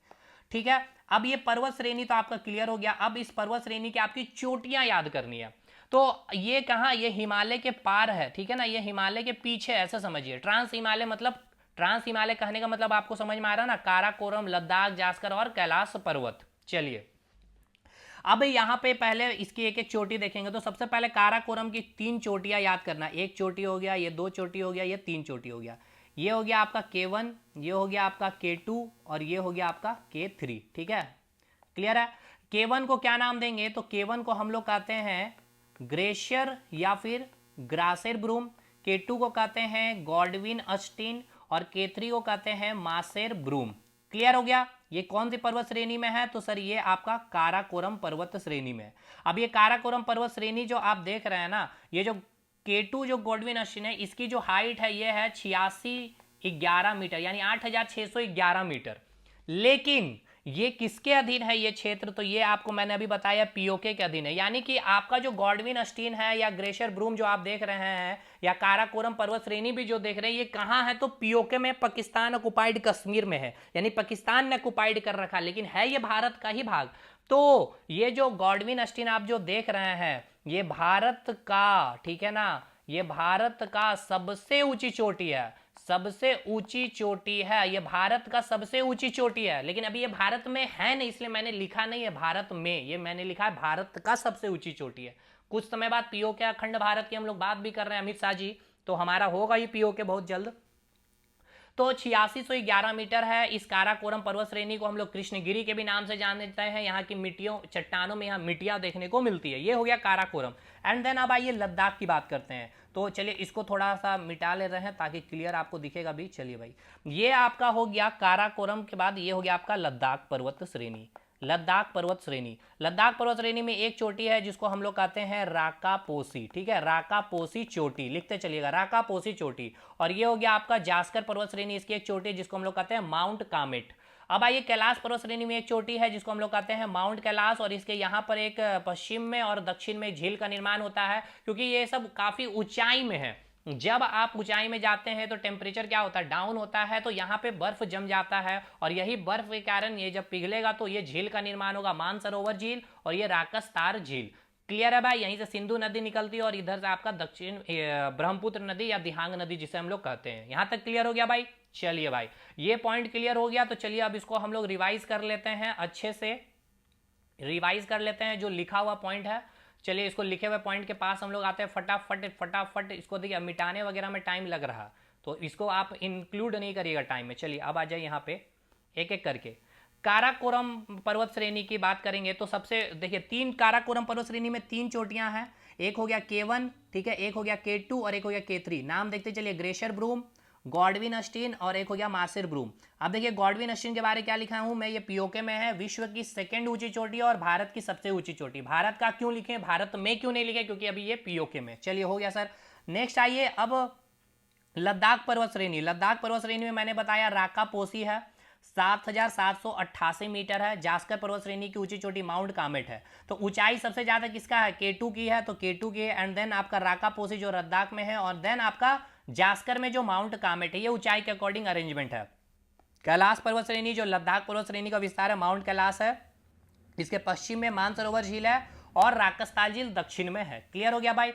ठीक है अब ये पर्वत श्रेणी तो आपका क्लियर हो गया। अब इस पर्वत श्रेणी की आपकी चोटियां याद करनी है। तो ये कहाँ? ये हिमालय के पार है। ठीक है ना ये हिमालय के पीछे, ऐसा समझिए। ट्रांस हिमालय मतलब, ट्रांस हिमालय कहने का मतलब आपको समझ में आ रहा है ना? काराकोरम, लद्दाख, जास्कर और कैलाश पर्वत। चलिए अब यहाँ पे पहले इसकी एक एक चोटी देखेंगे। तो सबसे पहले काराकोरम की 3 चोटियां याद करना। एक चोटी हो गया, ये 2 चोटी हो गया, ये 3 चोटी हो गया। ये हो गया आपका K1, ये हो गया आपका K2 और ये हो गया आपका K3। ठीक है क्लियर है? K1 को क्या नाम देंगे? तो K1 को हम लोग कहते हैं ग्लेशियर या फिर ग्रासेर ब्रूम। K2 को कहते हैं गॉडविन अस्टीन और K3 को कहते हैं मासेर ब्रूम। क्लियर हो गया? ये कौन सी पर्वत श्रेणी में है? तो सर ये आपका काराकोरम पर्वत श्रेणी में है। अब ये काराकोरम पर्वत श्रेणी जो आप देख रहे हैं ना, ये जो K2 जो गॉडविन अस्टीन है इसकी जो हाइट है ये है 8611 मीटर, यानी 8611 मीटर। लेकिन ये किसके अधीन है ये क्षेत्र? तो ये आपको मैंने अभी बताया पीओके के अधीन है। यानी कि आपका जो गॉडविन अस्टीन है या ग्लेशियर ब्रूम जो आप देख रहे हैं या काराकोरम पर्वत श्रेणी भी जो देख रहे हैं ये कहाँ है? तो पीओके में, पाकिस्तान ऑक्युपाइड कश्मीर में है। यानी पाकिस्तान ने ऑक्युपाइड कर रखा, लेकिन है ये भारत का ही भाग। तो ये जो गॉडविन अस्टीन आप जो देख रहे हैं ये भारत का, ठीक है ना, ये भारत का सबसे ऊंची चोटी है। सबसे ऊंची चोटी है, ये भारत का सबसे ऊंची चोटी है। लेकिन अभी ये भारत में है नहीं इसलिए मैंने लिखा नहीं है भारत में, ये मैंने लिखा है भारत का सबसे ऊंची चोटी है। कुछ समय बाद पीओके अखंड भारत की हम लोग बात भी कर रहे हैं अमित शाह जी, तो हमारा होगा ही पीओके बहुत जल्द। तो 8611 मीटर है। इस काराकोरम पर्वत श्रेणी को हम लोग कृष्णगिरी के भी नाम से जानते हैं। यहाँ की मिट्टियों, चट्टानों में यहाँ मिट्टियां देखने को मिलती है। ये हो गया काराकोरम। एंड देन अब आइए लद्दाख की बात करते हैं। तो चलिए इसको थोड़ा सा मिटा ले रहे हैं ताकि क्लियर आपको दिखेगा भी। चलिए भाई, ये आपका हो गया काराकोरम के बाद ये हो गया आपका लद्दाख पर्वत श्रेणी। लद्दाख पर्वत श्रेणी, लद्दाख पर्वत श्रेणी में एक चोटी है जिसको हम लोग कहते हैं राकापोसी, ठीक है, राकापोसी चोटी, लिखते चलिएगा राकापोसी चोटी। और ये हो गया आपका जास्कर पर्वत श्रेणी, इसकी एक चोटी जिसको हम लोग कहते हैं माउंट कामेट। अब आइए कैलाश पर्वत श्रेणी में एक चोटी है जिसको हम लोग कहते हैं माउंट कैलाश, और इसके यहाँ पर एक पश्चिम में और दक्षिण में झील का निर्माण होता है, क्योंकि ये सब काफी ऊंचाई में है। जब आप ऊंचाई में जाते हैं तो टेम्परेचर क्या होता है, डाउन होता है, तो यहाँ पे बर्फ जम जाता है, और यही बर्फ के कारण ये जब पिघलेगा तो ये झील का निर्माण होगा, मानसरोवर झील और ये राकसतार झील। क्लियर है भाई, यहीं से सिंधु नदी निकलती है और इधर से आपका दक्षिण ब्रह्मपुत्र नदी या दिहांग नदी जिसे हम लोग कहते हैं। यहां तक क्लियर हो गया भाई? चलिए भाई, ये पॉइंट क्लियर हो गया, तो चलिए अब इसको हम लोग रिवाइज कर लेते हैं, अच्छे से रिवाइज कर लेते हैं जो लिखा हुआ पॉइंट है। चलिए इसको लिखे हुए पॉइंट के पास हम लोग आते हैं फटाफट फटाफट। इसको देखिए मिटाने वगैरह में टाइम लग रहा, तो इसको आप इंक्लूड नहीं करिएगा टाइम में। चलिए अब आ जाए यहाँ पे एक एक करके। काराकोरम पर्वत श्रेणी की बात करेंगे तो सबसे देखिए तीन, काराकोरम पर्वत श्रेणी में तीन चोटियां हैं, एक हो गया K1, ठीक है, एक हो गया K2 और एक हो गया K3। नाम देखते चलिए, ग्लेशियर ब्रूम, गॉडविन अस्टीन और एक हो गया मासिर ब्रूम। अब देखिए गॉडविन अस्टीन के बारे में क्या लिखा हूं मैं, ये पीओके में है, विश्व की सेकंड ऊंची चोटी और भारत की सबसे ऊंची चोटी। भारत का क्यों लिखे, भारत में क्यों नहीं लिखे, क्योंकि अभी ये पीओके में। चलिए हो गया सर। नेक्स्ट आइए अब लद्दाख पर्वत श्रेणी। लद्दाख पर्वत श्रेणी में मैंने बताया राकापोसी है, 7,788 मीटर है। जास्कर पर्वत श्रेणी की ऊंची चोटी माउंट कामेट है। तो ऊंचाई सबसे ज्यादा किसका है, K2 की है, तो K2 की है, एंड देन आपका राकापोसी जो लद्दाख में है, और देन आपका जास्कर में जो माउंट कामेट है। ये ऊंचाई के अकॉर्डिंग अरेंजमेंट है। कैलाश पर्वत श्रेणी जो लद्दाख पर्वत श्रेणी का विस्तार है, माउंट कैलाश है, इसके पश्चिम में मानसरोवर झील है और राकसताल झील दक्षिण में है। क्लियर हो गया भाई?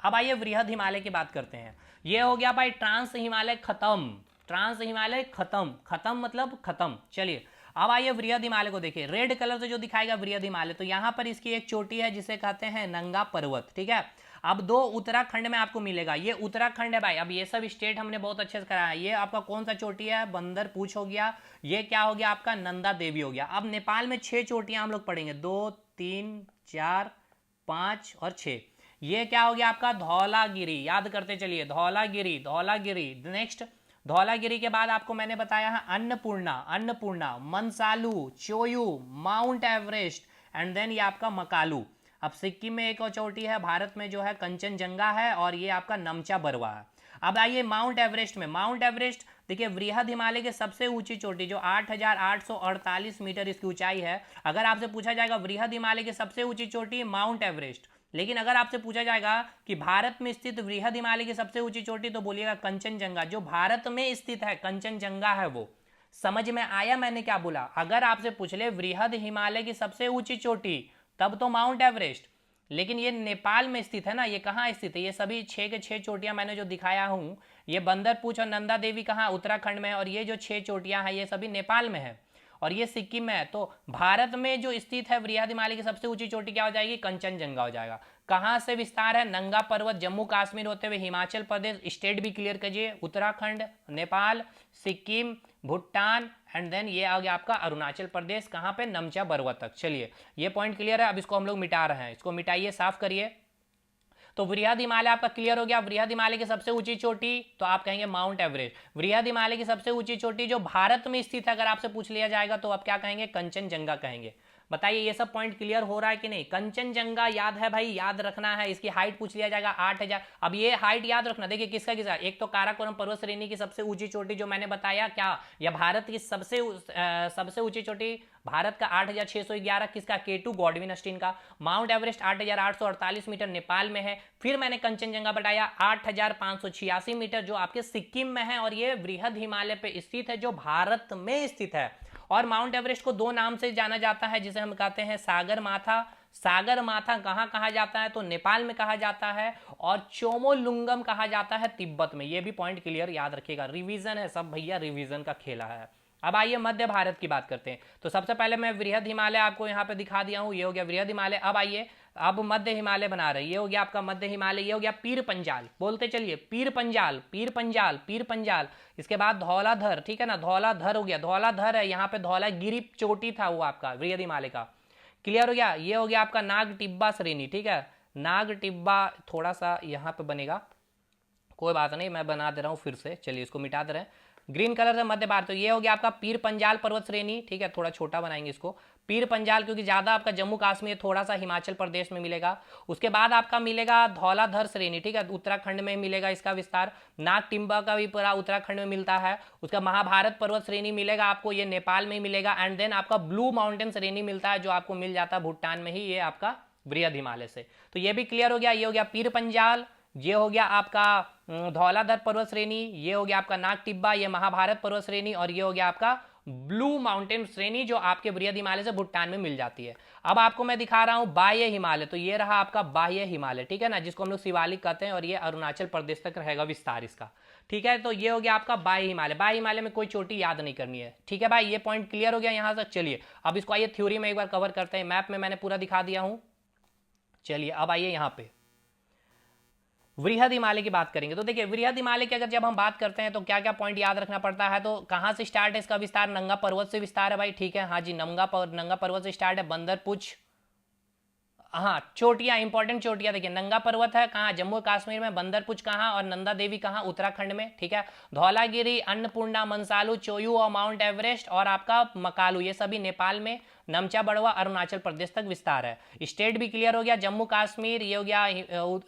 अब आइए वृहद हिमालय की बात करते हैं। ये हो गया भाई ट्रांस हिमालय खत्म, ट्रांस हिमालय खत्म, खत्म मतलब खत्म। चलिए अब आइए वृहद हिमालय को देखिए, रेड कलर से जो दिखाएगा वृहद हिमालय, तो यहां पर इसकी एक चोटी है जिसे कहते हैं नंगा पर्वत, ठीक है। अब दो उत्तराखंड में आपको मिलेगा, ये उत्तराखंड है भाई। अब ये सब स्टेट हमने बहुत अच्छे से कराया है। ये आपका कौन सा चोटी है, बंदर पूछ हो गया, ये क्या हो गया आपका नंदा देवी हो गया। अब नेपाल में 6 चोटियां हम लोग पढ़ेंगे, 2 3 4 5 और 6। ये क्या हो गया आपका धौलागिरी, याद करते चलिए, धौलागिरी, धौलागिरी। नेक्स्ट धौलागिरी के बाद आपको मैंने बताया है Annapurna, Annapurna, Manaslu, Cho Oyu, mount Everest, and then ये आपका मकालू। अब सिक्किम में एक और चोटी है, भारत में जो है कंचनजंगा है, और ये आपका नमचा बरवा है। अब आइए माउंट एवरेस्ट में। माउंट एवरेस्ट देखिए वृहद हिमालय के सबसे ऊंची चोटी जो 8,848 मीटर इसकी ऊंचाई है। अगर आपसे पूछा जाएगा वृहद हिमालय की सबसे ऊंची चोटी माउंट एवरेस्ट, लेकिन अगर आपसे पूछा जाएगा कि भारत में स्थित वृहद हिमालय की सबसे ऊंची चोटी, तो बोलिएगा कंचनजंगा। जो भारत में स्थित है कंचनजंगा है वो। समझ में आया मैंने क्या बोला? अगर आपसे पूछ ले वृहद हिमालय की सबसे ऊंची चोटी, तब तो माउंट एवरेस्ट, लेकिन ये नेपाल में स्थित है ना, ये कहाँ स्थित है? ये सभी 6 के 6 चोटियां मैंने जो दिखाया हूँ, ये बंदरपूछ और नंदा देवी कहाँ, उत्तराखंड में है, और ये जो 6 चोटियां हैं ये सभी नेपाल में है, और ये सिक्किम में है। तो भारत में जो स्थित है वृहद हिमालय की सबसे ऊंची चोटी क्या हो जाएगी, कंचनजंगा हो जाएगा। कहाँ से विस्तार है, नंगा पर्वत जम्मू कश्मीर होते हुए हिमाचल प्रदेश, स्टेट भी क्लियर कीजिए, उत्तराखंड, नेपाल, सिक्किम, भूटान, एंड देन ये आ गया आपका अरुणाचल प्रदेश, कहाँ पे, नमचा बरवा तक। चलिए ये पॉइंट क्लियर है। अब इसको हम लोग मिटा रहे हैं, इसको मिटाइए, साफ करिए। तो वृहद हिमालय आपका क्लियर हो गया। वृहद हिमालय की सबसे ऊंची चोटी तो आप कहेंगे माउंट एवरेस्ट। वृहद हिमालय की सबसे ऊंची चोटी जो भारत में स्थित है, अगर आपसे पूछ लिया जाएगा तो आप क्या कहेंगे, कंचनजंगा कहेंगे। बताइए ये सब पॉइंट क्लियर हो रहा है कि नहीं? कंचनजंगा याद है भाई, याद रखना है। इसकी हाइट पूछ लिया जाएगा 8,000। अब ये हाइट याद रखना, देखिए किसका किसका, एक तो काराकोरम पर्वत श्रेणी की सबसे ऊंची चोटी जो मैंने बताया, क्या या भारत की सबसे ऊंची चोटी भारत का 8,611, किसका, K2 गॉडविन अस्टीन का। माउंट एवरेस्ट 8,848 मीटर नेपाल में है। फिर मैंने कंचनजंगा बताया 8,586 मीटर जो आपके सिक्किम में है, और ये वृहद हिमालय पे स्थित है जो भारत में स्थित है। और माउंट एवरेस्ट को 2 नाम से जाना जाता है, जिसे हम कहते हैं सागर माथा। सागर माथा कहाँ कहा जाता है, तो नेपाल में कहा जाता है, और चोमोलुंगम कहा जाता है तिब्बत में। ये भी पॉइंट क्लियर याद रखिएगा, रिवीजन है सब भैया, रिवीजन का खेला है। अब आइए मध्य भारत की बात करते हैं। तो सबसे पहले मैं वृहद हिमालय आपको यहाँ पे दिखा दिया हूँ, ये हो गया वृहद हिमालय। अब आइए अब मध्य हिमालय बना रहे, ये हो गया आपका मध्य हिमालय। ये हो गया पीर पंजाल, बोलते चलिए पीर पंजाल, पीर पंजाल, पीर पंजाल। इसके बाद धौलाधर, ठीक है ना, धौलाधर हो गया, धौलाधर है, यहाँ पे धौलागिरी चोटी था वो आपका वृहद हिमालय का। क्लियर हो गया? ये हो गया आपका नाग टिब्बा श्रेणी, ठीक है, नाग टिब्बा थोड़ा सा यहाँ पे बनेगा, कोई बात नहीं, मैं बना दे रहा हूँ फिर से, चलिए इसको मिटा दे रहे हैं। ग्रीन कलर से मध्य भारत, तो ये हो गया आपका पीर पंजाल पर्वत श्रेणी, ठीक है, थोड़ा छोटा बनाएंगे इसको, पीर पंजाल, क्योंकि ज़्यादा आपका जम्मू कश्मीर, थोड़ा सा हिमाचल प्रदेश में मिलेगा। उसके बाद आपका मिलेगा धौलाधर श्रेणी, ठीक है, उत्तराखंड में मिलेगा इसका विस्तार। नाग टिम्बा का भी पूरा उत्तराखंड में मिलता है। उसका महाभारत पर्वत श्रेणी मिलेगा आपको, ये नेपाल में मिलेगा। एंड देन आपका ब्लू माउंटेन श्रेणी मिलता है, जो आपको मिल जाता है भूटान में ही, ये आपका वृहद हिमालय से। तो ये भी क्लियर हो गया। ये हो गया पीर पंजाल, ये हो गया आपका धौलाधर पर्वत श्रेणी, ये हो गया आपका नाग टिब्बा, ये महाभारत पर्वत श्रेणी, और ये हो गया आपका ब्लू माउंटेन श्रेणी, जो आपके वृहद हिमालय से भूटान में मिल जाती है। अब आपको मैं दिखा रहा हूं बाह्य हिमालय, तो ये रहा आपका बाह्य हिमालय, ठीक है ना, जिसको हम लोग शिवालिक कहते हैं, और ये अरुणाचल प्रदेश तक रहेगा विस्तार इसका, ठीक है। तो ये हो गया आपका बाह्य हिमालय। बाह्य हिमालय में कोई चोटी याद नहीं करनी है, ठीक है भाई, ये पॉइंट क्लियर हो गया यहां तक। चलिए अब इसको आइए थ्योरी में एक बार कवर करते हैं। मैप में मैंने पूरा दिखा दिया हूं। चलिए अब आइए यहाँ पे वृहद हिमालय की बात करेंगे। तो देखिए वृहद हिमालय की अगर जब हम बात करते हैं तो क्या क्या पॉइंट याद रखना पड़ता है। तो कहाँ से स्टार्ट है इसका विस्तार, नंगा पर्वत से विस्तार है भाई, ठीक है, हाँ जी, नंगा पर्वत से स्टार्ट है। बंदरपुछ, हाँ, चोटियां, इंपॉर्टेंट चोटियां देखिए, नंगा पर्वत है कहाँ, जम्मू कश्मीर में, बंदरपुछ कहाँ, और नंदा देवी कहाँ, उत्तराखंड में, ठीक है। धौलागिरी, अन्नपूर्णा, मनसालू, चोयू और माउंट एवरेस्ट और आपका मकालू, ये सभी नेपाल में, नमचा बड़वा अरुणाचल प्रदेश तक विस्तार है। स्टेट भी क्लियर हो गया, जम्मू कश्मीर, ये हो गया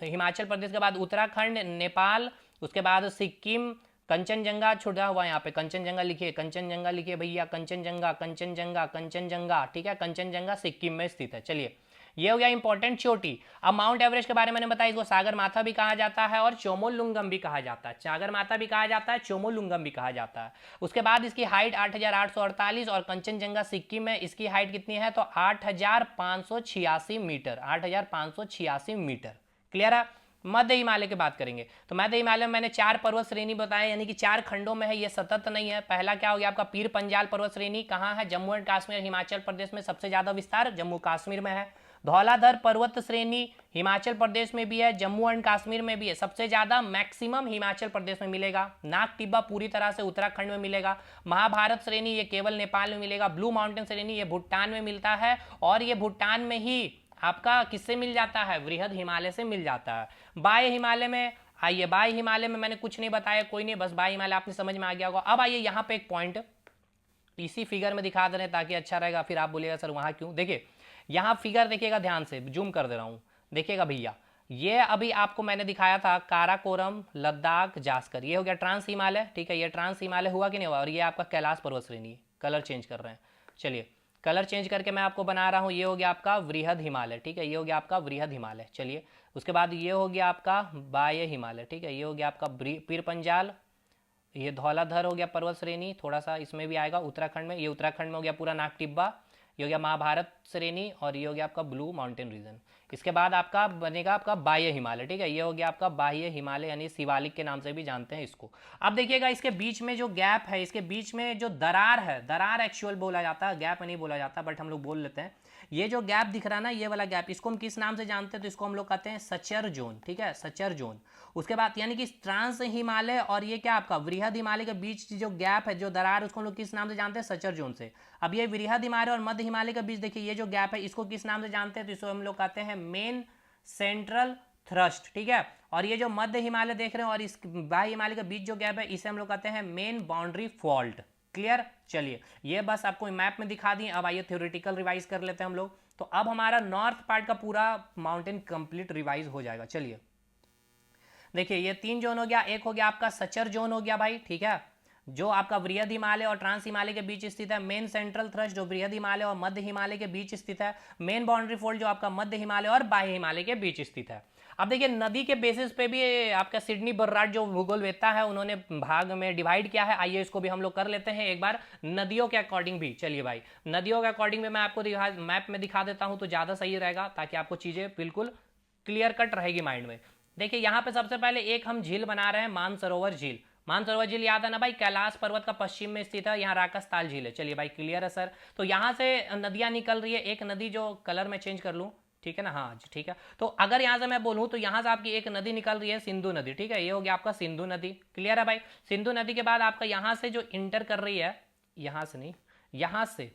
हिमाचल प्रदेश के बाद उत्तराखंड, नेपाल, उसके बाद सिक्किम, कंचनजंगा छुड़ा हुआ यहाँ पे, कंचनजंगा लिखिए, कंचनजंगा लिखिए भैया, कंचनजंगा, कंचनजंगा, कंचनजंगा, ठीक है, कंचनजंगा सिक्किम में स्थित है। चलिए ये हो गया इंपॉर्टेंट चोटी। अब माउंट एवरेस्ट के बारे में मैंने बताया, इसको सागर माथा भी कहा जाता है और चोमोलुंगम भी कहा जाता है, सागर माथा भी कहा जाता है, चोमोलुंगम भी कहा जाता है। उसके बाद इसकी हाइट 8,848 और कंचनजंगा सिक्किम में इसकी हाइट कितनी है, तो 8,586 मीटर, 8,586 मीटर, क्लियर है। मध्य हिमालय की बात करेंगे तो मध्य हिमालय में मैंने 4 पर्वत श्रेणी बताया, यानी कि 4 खंडों में है, ये सतत नहीं है। पहला क्या हो गया आपका पीर पंजाल पर्वत श्रेणी, कहाँ है, जम्मू एंड कश्मीर, हिमाचल प्रदेश में सबसे ज्यादा विस्तार जम्मू कश्मीर में है। धौलाधर पर्वत श्रेणी हिमाचल प्रदेश में भी है, जम्मू एंड कश्मीर में भी है, सबसे ज्यादा मैक्सिमम हिमाचल प्रदेश में मिलेगा। नाग टिब्बा पूरी तरह से उत्तराखंड में मिलेगा। महाभारत श्रेणी ये केवल नेपाल में मिलेगा। ब्लू माउंटेन श्रेणी ये भूटान में मिलता है, और ये भूटान में ही आपका किससे मिल जाता है, वृहद हिमालय से मिल जाता है। बाह्य हिमालय में आइए, बाह्य हिमालय में मैंने कुछ नहीं बताया, कोई नहीं, बस बाह्य हिमालय आपने समझ में आ गया होगा। अब आइए यहाँ पे एक पॉइंट इसी फिगर में दिखा दे रहे हैं ताकि अच्छा रहेगा, फिर आप बोलिएगा सर वहां क्यों। देखिए यहाँ फिगर देखिएगा ध्यान से, जूम कर दे रहा हूँ, देखिएगा भैया, ये अभी आपको मैंने दिखाया था काराकोरम, लद्दाख, जास्कर, ये हो गया ट्रांस हिमालय, ठीक है, ये ट्रांस हिमालय हुआ कि नहीं हुआ। और ये आपका कैलाश पर्वत श्रेणी, कलर चेंज कर रहे हैं, चलिए कलर चेंज करके मैं आपको बना रहा हूँ, ये हो गया आपका वृहद हिमालय, ठीक है, ये हो गया आपका वृहद हिमालय। चलिए उसके बाद ये हो गया आपका बाह्य हिमालय, ठीक है, ये हो गया आपका पीर पंजाल, ये धौलाधर हो गया पर्वत श्रेणी, थोड़ा सा इसमें भी आएगा उत्तराखंड में, ये उत्तराखंड में हो गया पूरा नाग टिब्बा, ये हो गया महाभारत श्रेणी, और ये हो गया आपका ब्लू माउंटेन रीजन। इसके बाद आपका बनेगा आपका बाह्य हिमालय, ठीक है, ये हो गया आपका बाह्य हिमालय, यानी शिवालिक के नाम से भी जानते हैं इसको। अब देखिएगा इसके बीच में जो गैप है, इसके बीच में जो दरार है, दरार एक्चुअल बोला जाता है, गैप नहीं बोला जाता, बट हम लोग बोल लेते हैं। ये जो गैप दिख रहा है ना, ये वाला गैप, इसको हम किस नाम से जानते हैं, तो इसको हम लोग कहते हैं सचर जोन, ठीक है, सचर जोन। उसके बाद यानी कि ट्रांस हिमालय और ये क्या आपका वृहद हिमालय के बीच जो गैप है, जो दरार, उसको हम लोग किस नाम से जानते हैं, सचर जोन से। अब ये वृहद हिमालय और मध्य हिमालय के बीच देखिए ये जो गैप है, इसको किस नाम से जानते हैं, तो इसको हम लोग कहते हैं मेन सेंट्रल थ्रस्ट, ठीक है। और ये जो मध्य हिमालय देख रहे हैं और इस बाह्य हिमालय के बीच जो गैप है, इसे हम लोग कहते हैं मेन बाउंड्री फॉल्ट, क्लियर। चलिए ये बस आपको मैप में दिखा दिए। अब आइए थ्योरेटिकल रिवाइज कर लेते हैं हम लोग। तो अब हमारा नॉर्थ पार्ट का पूरा माउंटेन कंप्लीट रिवाइज हो जाएगा। चलिए देखिए ये 3 जोन हो गया, एक हो गया आपका सचर जोन हो गया भाई, ठीक है, जो आपका वृहद हिमालय और ट्रांस हिमालय के बीच स्थित है। मेन सेंट्रल थ्रस्ट जो वृहद हिमालय और मध्य हिमालय के बीच स्थित है। मेन बाउंड्री फोल्ड जो आपका मध्य हिमालय और बाह्य हिमालय के बीच स्थित है। अब देखिए नदी के बेसिस पे भी आपका सिडनी बर्राट जो भूगोलवेत्ता है उन्होंने भाग में डिवाइड किया है। आइए इसको भी हम लोग कर लेते हैं एक बार नदियों के अकॉर्डिंग भी। चलिए भाई नदियों के अकॉर्डिंग में मैं आपको मैप में दिखा देता हूं तो ज़्यादा सही रहेगा, ताकि आपको चीज़ें बिल्कुल क्लियर कट रहेगी माइंड में। देखिए यहाँ पे सबसे पहले एक हम झील बना रहे हैं, मानसरोवर झील। मानसरोवर झील याद है ना भाई, कैलाश पर्वत का पश्चिम में स्थित है, यहाँ राकसताल झील है। चलिए भाई क्लियर है सर। तो यहाँ से नदियाँ निकल रही है, एक नदी जो कलर में चेंज कर लूँ, ठीक है ना, हाँ जी ठीक है। तो अगर यहाँ से मैं बोलूँ तो यहाँ से आपकी एक नदी निकल रही है सिंधु नदी, ठीक है, ये हो गया आपका सिंधु नदी, क्लियर है भाई। सिंधु नदी के बाद आपका यहाँ से जो इंटर कर रही है, यहाँ से नहीं, यहाँ से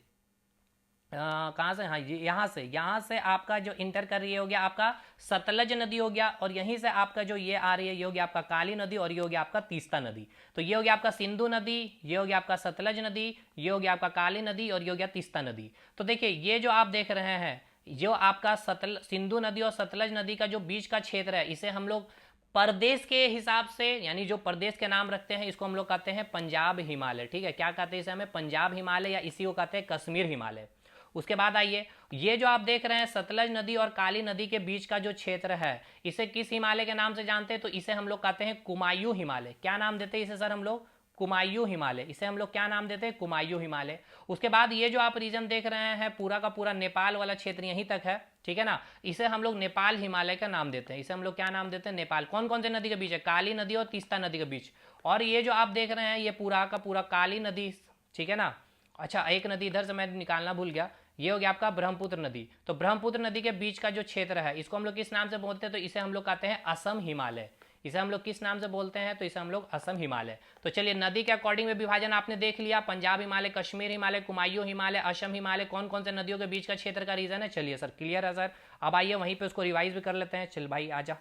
कहाँ से, हाँ ये यहाँ से आपका जो इंटर कर रही है हो गया आपका सतलज नदी हो गया, और यहीं से आपका जो ये आ रही है ये हो गया आपका काली नदी, और ये हो गया आपका तीस्ता नदी। तो ये हो गया आपका सिंधु नदी, ये हो गया आपका सतलज नदी, ये हो गया आपका काली नदी, और ये हो गया तीस्ता नदी। तो देखिए ये जो आप देख रहे हैं, जो आपका सिंधु नदी और सतलज नदी का जो बीच का क्षेत्र है, इसे हम लोग प्रदेश के हिसाब से, यानी जो प्रदेश के नाम रखते हैं, इसको हम लोग कहते हैं पंजाब हिमालय। ठीक है, क्या कहते हैं इसे हमें, पंजाब हिमालय, या इसी को कहते हैं कश्मीर हिमालय। उसके बाद आइए, ये जो आप देख रहे हैं सतलज नदी और काली नदी के बीच का जो क्षेत्र है, इसे किस हिमालय के नाम से जानते हैं, तो इसे हम लोग कहते हैं कुमायूं हिमालय। क्या नाम देते हैं इसे सर हम लोग, कुमायूं हिमालय। इसे हम लोग क्या नाम देते हैं, कुमायूं हिमालय। उसके बाद ये जो आप रीजन देख रहे हैं पूरा का पूरा नेपाल वाला क्षेत्र यहीं तक है, ठीक है ना, इसे हम लोग नेपाल हिमालय का नाम देते हैं। इसे हम लोग क्या नाम देते हैं, नेपाल। कौन कौन से नदी के बीच है, काली नदी और तीस्ता नदी के बीच। और ये जो आप देख रहे हैं ये पूरा का पूरा काली नदी, ठीक है ना। अच्छा, एक नदी इधर से मैं निकालना भूल गया, ये हो गया आपका ब्रह्मपुत्र नदी। तो ब्रह्मपुत्र नदी के बीच का जो क्षेत्र है, इसको हम लोग किस नाम से बोलते हैं, तो इसे हम लोग कहते हैं असम हिमालय। इसे हम लोग किस नाम से बोलते हैं, तो इसे हम लोग असम हिमालय। तो चलिए, नदी के अकॉर्डिंग में विभाजन आपने देख लिया, पंजाब हिमालय, कश्मीर हिमालय, कुमायूं हिमालय, असम हिमालय, कौन कौन से नदियों के बीच का क्षेत्र का रीजन है। चलिए सर, क्लियर है सर। अब आइए वहीं पे उसको रिवाइज भी कर लेते हैं। चल भाई आजा,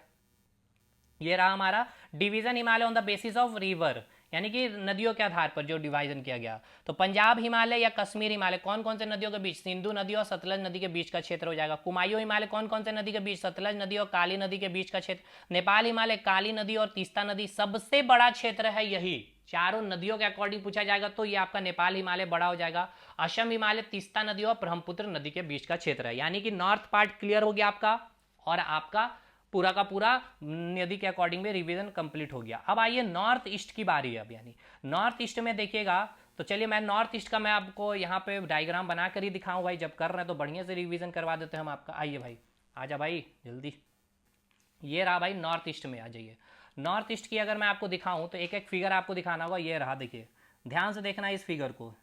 ये रहा हमारा division Himalaya on the basis of river, यानी कि नदियों के आधार पर जो डिवाइजन किया गया। तो पंजाब हिमालय या कश्मीर हिमालय कौन कौन से नदियों के बीच, सिंधु नदी और सतलज नदी के बीच का क्षेत्र हो जाएगा। कुमायूं हिमालय कौन कौन से नदी के बीच, सतलज नदी और काली नदी के बीच का क्षेत्र। नेपाल हिमालय, काली नदी और तीस्ता नदी, सबसे बड़ा क्षेत्र है यही। चारों नदियों के अकॉर्डिंग पूछा जाएगा तो ये आपका नेपाल हिमालय बड़ा हो जाएगा। असम हिमालय, तीस्ता नदी और ब्रह्मपुत्र नदी के बीच का क्षेत्र है, यानी कि नॉर्थ पार्ट क्लियर हो गया आपका, और आपका पूरा का पूरा नदी के अकॉर्डिंग में रिवीजन कंप्लीट हो गया। अब आइए नॉर्थ ईस्ट की बारी है। अब यानी नॉर्थ ईस्ट में देखिएगा, तो चलिए मैं नॉर्थ ईस्ट का मैं आपको यहाँ पे डायग्राम बना कर ही दिखाऊं भाई, जब कर रहे हैं तो बढ़िया से रिवीजन करवा देते हैं हम आपका। आइए भाई, आजा भाई जल्दी। ये रहा भाई नॉर्थ ईस्ट में, आ जाइए। नॉर्थ ईस्ट की अगर मैं आपको दिखाऊं तो एक एक फिगर आपको दिखाना होगा। ये रहा, देखिए ध्यान से देखना इस फिगर को।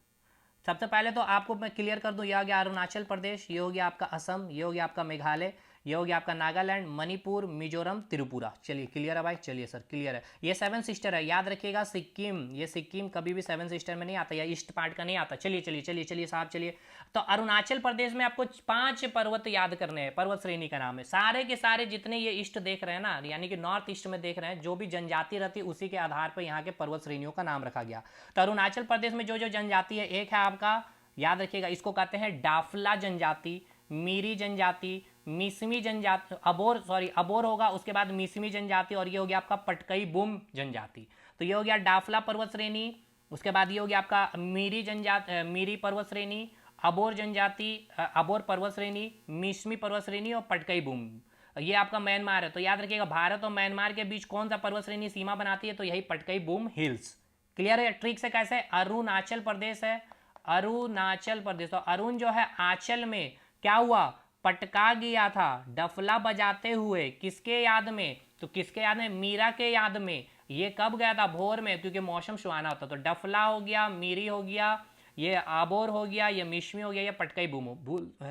सबसे पहले तो आपको मैं क्लियर कर दूं, ये आ गया अरुणाचल प्रदेश, ये हो गया आपका असम, ये हो गया आपका मेघालय, ये हो गया आपका नागालैंड, मणिपुर, मिजोरम, त्रिपुरा। चलिए क्लियर है भाई, चलिए सर क्लियर है। ये सेवन सिस्टर है, याद रखिएगा सिक्किम, ये सिक्किम कभी भी सेवन सिस्टर में नहीं आता, या ईस्ट पार्ट का नहीं आता। चलिए चलिए चलिए चलिए साहब चलिए। तो अरुणाचल प्रदेश में आपको 5 पर्वत याद करने हैं, पर्वत श्रेणी का नाम है। सारे के सारे जितने ये ईस्ट देख रहे हैं ना, यानी कि नॉर्थ ईस्ट में देख रहे हैं, जो भी जनजाति रहती है उसी के आधार पर यहाँ के पर्वत श्रेणियों का नाम रखा गया। तो अरुणाचल प्रदेश में जो जो जनजाति है, एक है आपका, याद रखिएगा, इसको कहते हैं डाफला जनजाति, मीरी जनजाति, मिसमी जनजाति, अबोर होगा, उसके बाद मिसमी जनजाति, और ये हो गया आपका पटकई बुम जनजाति। तो ये हो गया डाफला पर्वत श्रेणी। उसके बाद ये हो गया आपका मीरी जनजाति, मीरी पर्वत श्रेणी, अबोर जनजाति, अबोर पर्वत श्रेणी, मिसमी पर्वत श्रेणी, और पटकई बुम। ये आपका म्यांमार है। तो याद रखिएगा, भारत और म्यांमार के बीच कौन सा पर्वत श्रेणी सीमा बनाती है, तो यही पटकई बुम हिल्स। क्लियर है ट्रिक से कैसे, अरुणाचल प्रदेश है, अरुणाचल प्रदेश। तो अरुण जो है आंचल में क्या हुआ, पटका गया था डफला बजाते हुए, किसके याद में, तो किसके याद में, मीरा के याद में। ये कब गया था, भोर में, क्योंकि मौसम सुहाना होता। तो डफला हो गया, मीरी हो गया, ये आबोर हो गया, ये मिशमी हो गया, ये पटकई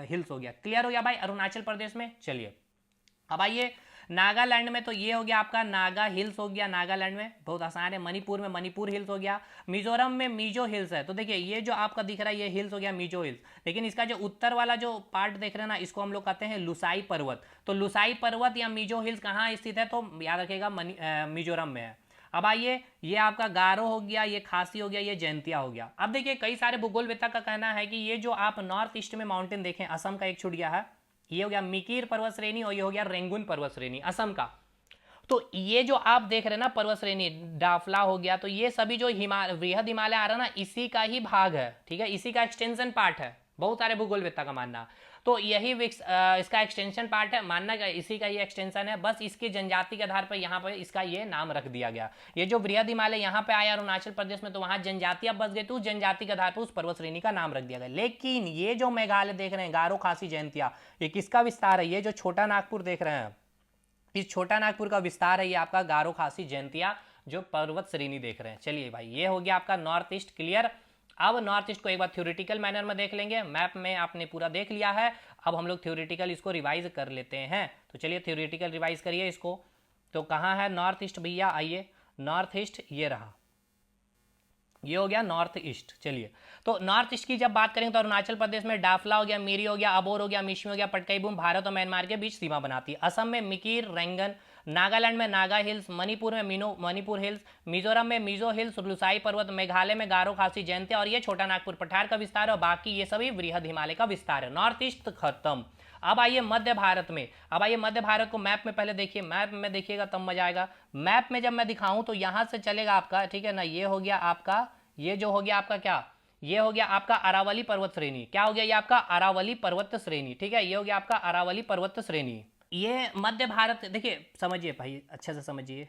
हिल्स हो गया। क्लियर हो गया भाई अरुणाचल प्रदेश में। चलिए अब आइए नागालैंड में, तो ये हो गया आपका नागा हिल्स हो गया, नागालैंड में बहुत आसान है। मणिपुर में मणिपुर हिल्स हो गया, मिजोरम में मिजो हिल्स है। तो देखिए ये जो आपका दिख रहा है ये हिल्स हो गया मिजो हिल्स, लेकिन इसका जो उत्तर वाला जो पार्ट देख रहे हैं ना, इसको हम लोग कहते हैं लुसाई पर्वत। तो लुसाई पर्वत या मिजो हिल्स कहाँ स्थित है, तो याद रखिएगा मिजोरम में है। अब आइए, ये आपका गारो हो गया, ये खासी हो गया, ये जैंतिया हो गया। अब देखिए कई सारे भूगोलवेत्ता का कहना है कि ये जो आप नॉर्थ ईस्ट में माउंटेन देखें, असम का एक छूट गया है, ये हो गया मिकिर पर्वत श्रेणी, और ये हो गया रेंगुन पर्वत श्रेणी असम का। तो ये जो आप देख रहे हैं ना पर्वत श्रेणी, डाफला हो गया, तो ये सभी जो वृहद हिमालय आ रहा है ना, इसी का ही भाग है, ठीक है, इसी का एक्सटेंशन पार्ट है। बहुत सारे भूगोलवेत्ता का मानना, तो यही इसका एक्सटेंशन पार्ट है, मानना का इसी का ये एक्सटेंशन है। बस इसकी जनजाति के आधार पर यहाँ पर इसका ये नाम रख दिया गया। ये जो वृहद हिमालय यहाँ पे आया अरुणाचल प्रदेश में, तो वहाँ जनजातियां बस गई, तो उस जनजाति के आधार पर उस पर्वत श्रेणी का नाम रख दिया गया। लेकिन ये जो मेघालय देख रहे हैं, गारो खासी जयंतिया, ये किसका विस्तार है, ये जो छोटा नागपुर देख रहे हैं, इस छोटा नागपुर का विस्तार है ये आपका गारो खासी जयंतिया जो पर्वत श्रेणी देख रहे हैं। चलिए भाई, ये हो गया आपका नॉर्थ ईस्ट क्लियर। अब नॉर्थ ईस्ट को एक बार थ्योरेटिकल मैनर में देख लेंगे, मैप में आपने पूरा देख लिया है, अब हम लोग थ्योरेटिकल इसको रिवाइज कर लेते हैं। तो चलिए थ्योरेटिकल रिवाइज करिए इसको। तो कहाँ है नॉर्थ ईस्ट भैया, आइए नॉर्थ ईस्ट ये रहा, ये हो गया नॉर्थ ईस्ट। चलिए, तो नॉर्थ ईस्ट की जब बात करेंगे तो अरुणाचल प्रदेश में डाफला हो गया, मिरी हो गया, अबोर हो गया, मिश्मी हो गया, पटकाईबूम भारत और म्यांमार के बीच सीमा बनाती है। असम में मिकिर रेंगन, नागालैंड में नागा हिल्स, मणिपुर में मणिपुर हिल्स, मिजोरम में मिजो हिल्स, लुसाई पर्वत, मेघालय में गारो खासी जयंतिया और ये छोटा नागपुर पठार का विस्तार है और बाकी ये सभी वृहद हिमालय का विस्तार है। नॉर्थ ईस्ट खत्म। अब आइए मध्य भारत में। अब आइए मध्य भारत को मैप में पहले देखिए, मैप में देखिएगा तब मजा आएगा। मैप में जब मैं दिखाऊं तो यहां से चलेगा आपका, ठीक है ना, ये हो गया आपका, ये जो हो गया आपका क्या, ये हो गया आपका अरावली पर्वत श्रेणी। क्या हो गया ये आपका अरावली पर्वत श्रेणी, ठीक है, ये हो गया आपका अरावली पर्वत श्रेणी। ये मध्य भारत, देखिए समझिए भाई, अच्छे से समझिए।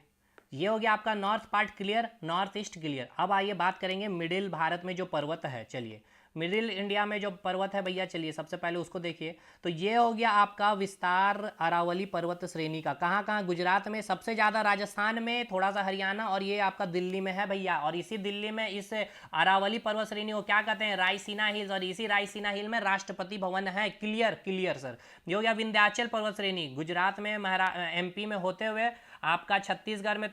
ये हो गया आपका north part clear, north east clear. अब आइए बात करेंगे मिडिल भारत में जो पर्वत है। चलिए, मिडिल इंडिया में जो पर्वत है भैया, चलिए सबसे पहले उसको देखिए। तो ये हो गया आपका विस्तार अरावली पर्वत श्रेणी का। कहाँ कहाँ? गुजरात में सबसे ज़्यादा, राजस्थान में, थोड़ा सा हरियाणा, और ये आपका दिल्ली में है भैया। और इसी दिल्ली में इस अरावली पर्वत श्रेणी को क्या कहते हैं? रायसीना हिल्स। और इसी रायसीना हिल में राष्ट्रपति भवन है। Clear clear sir. ये हो गया विंध्याचल पर्वत श्रेणी, गुजरात में, MP में होते हुए आपका छत्तीसगढ़ में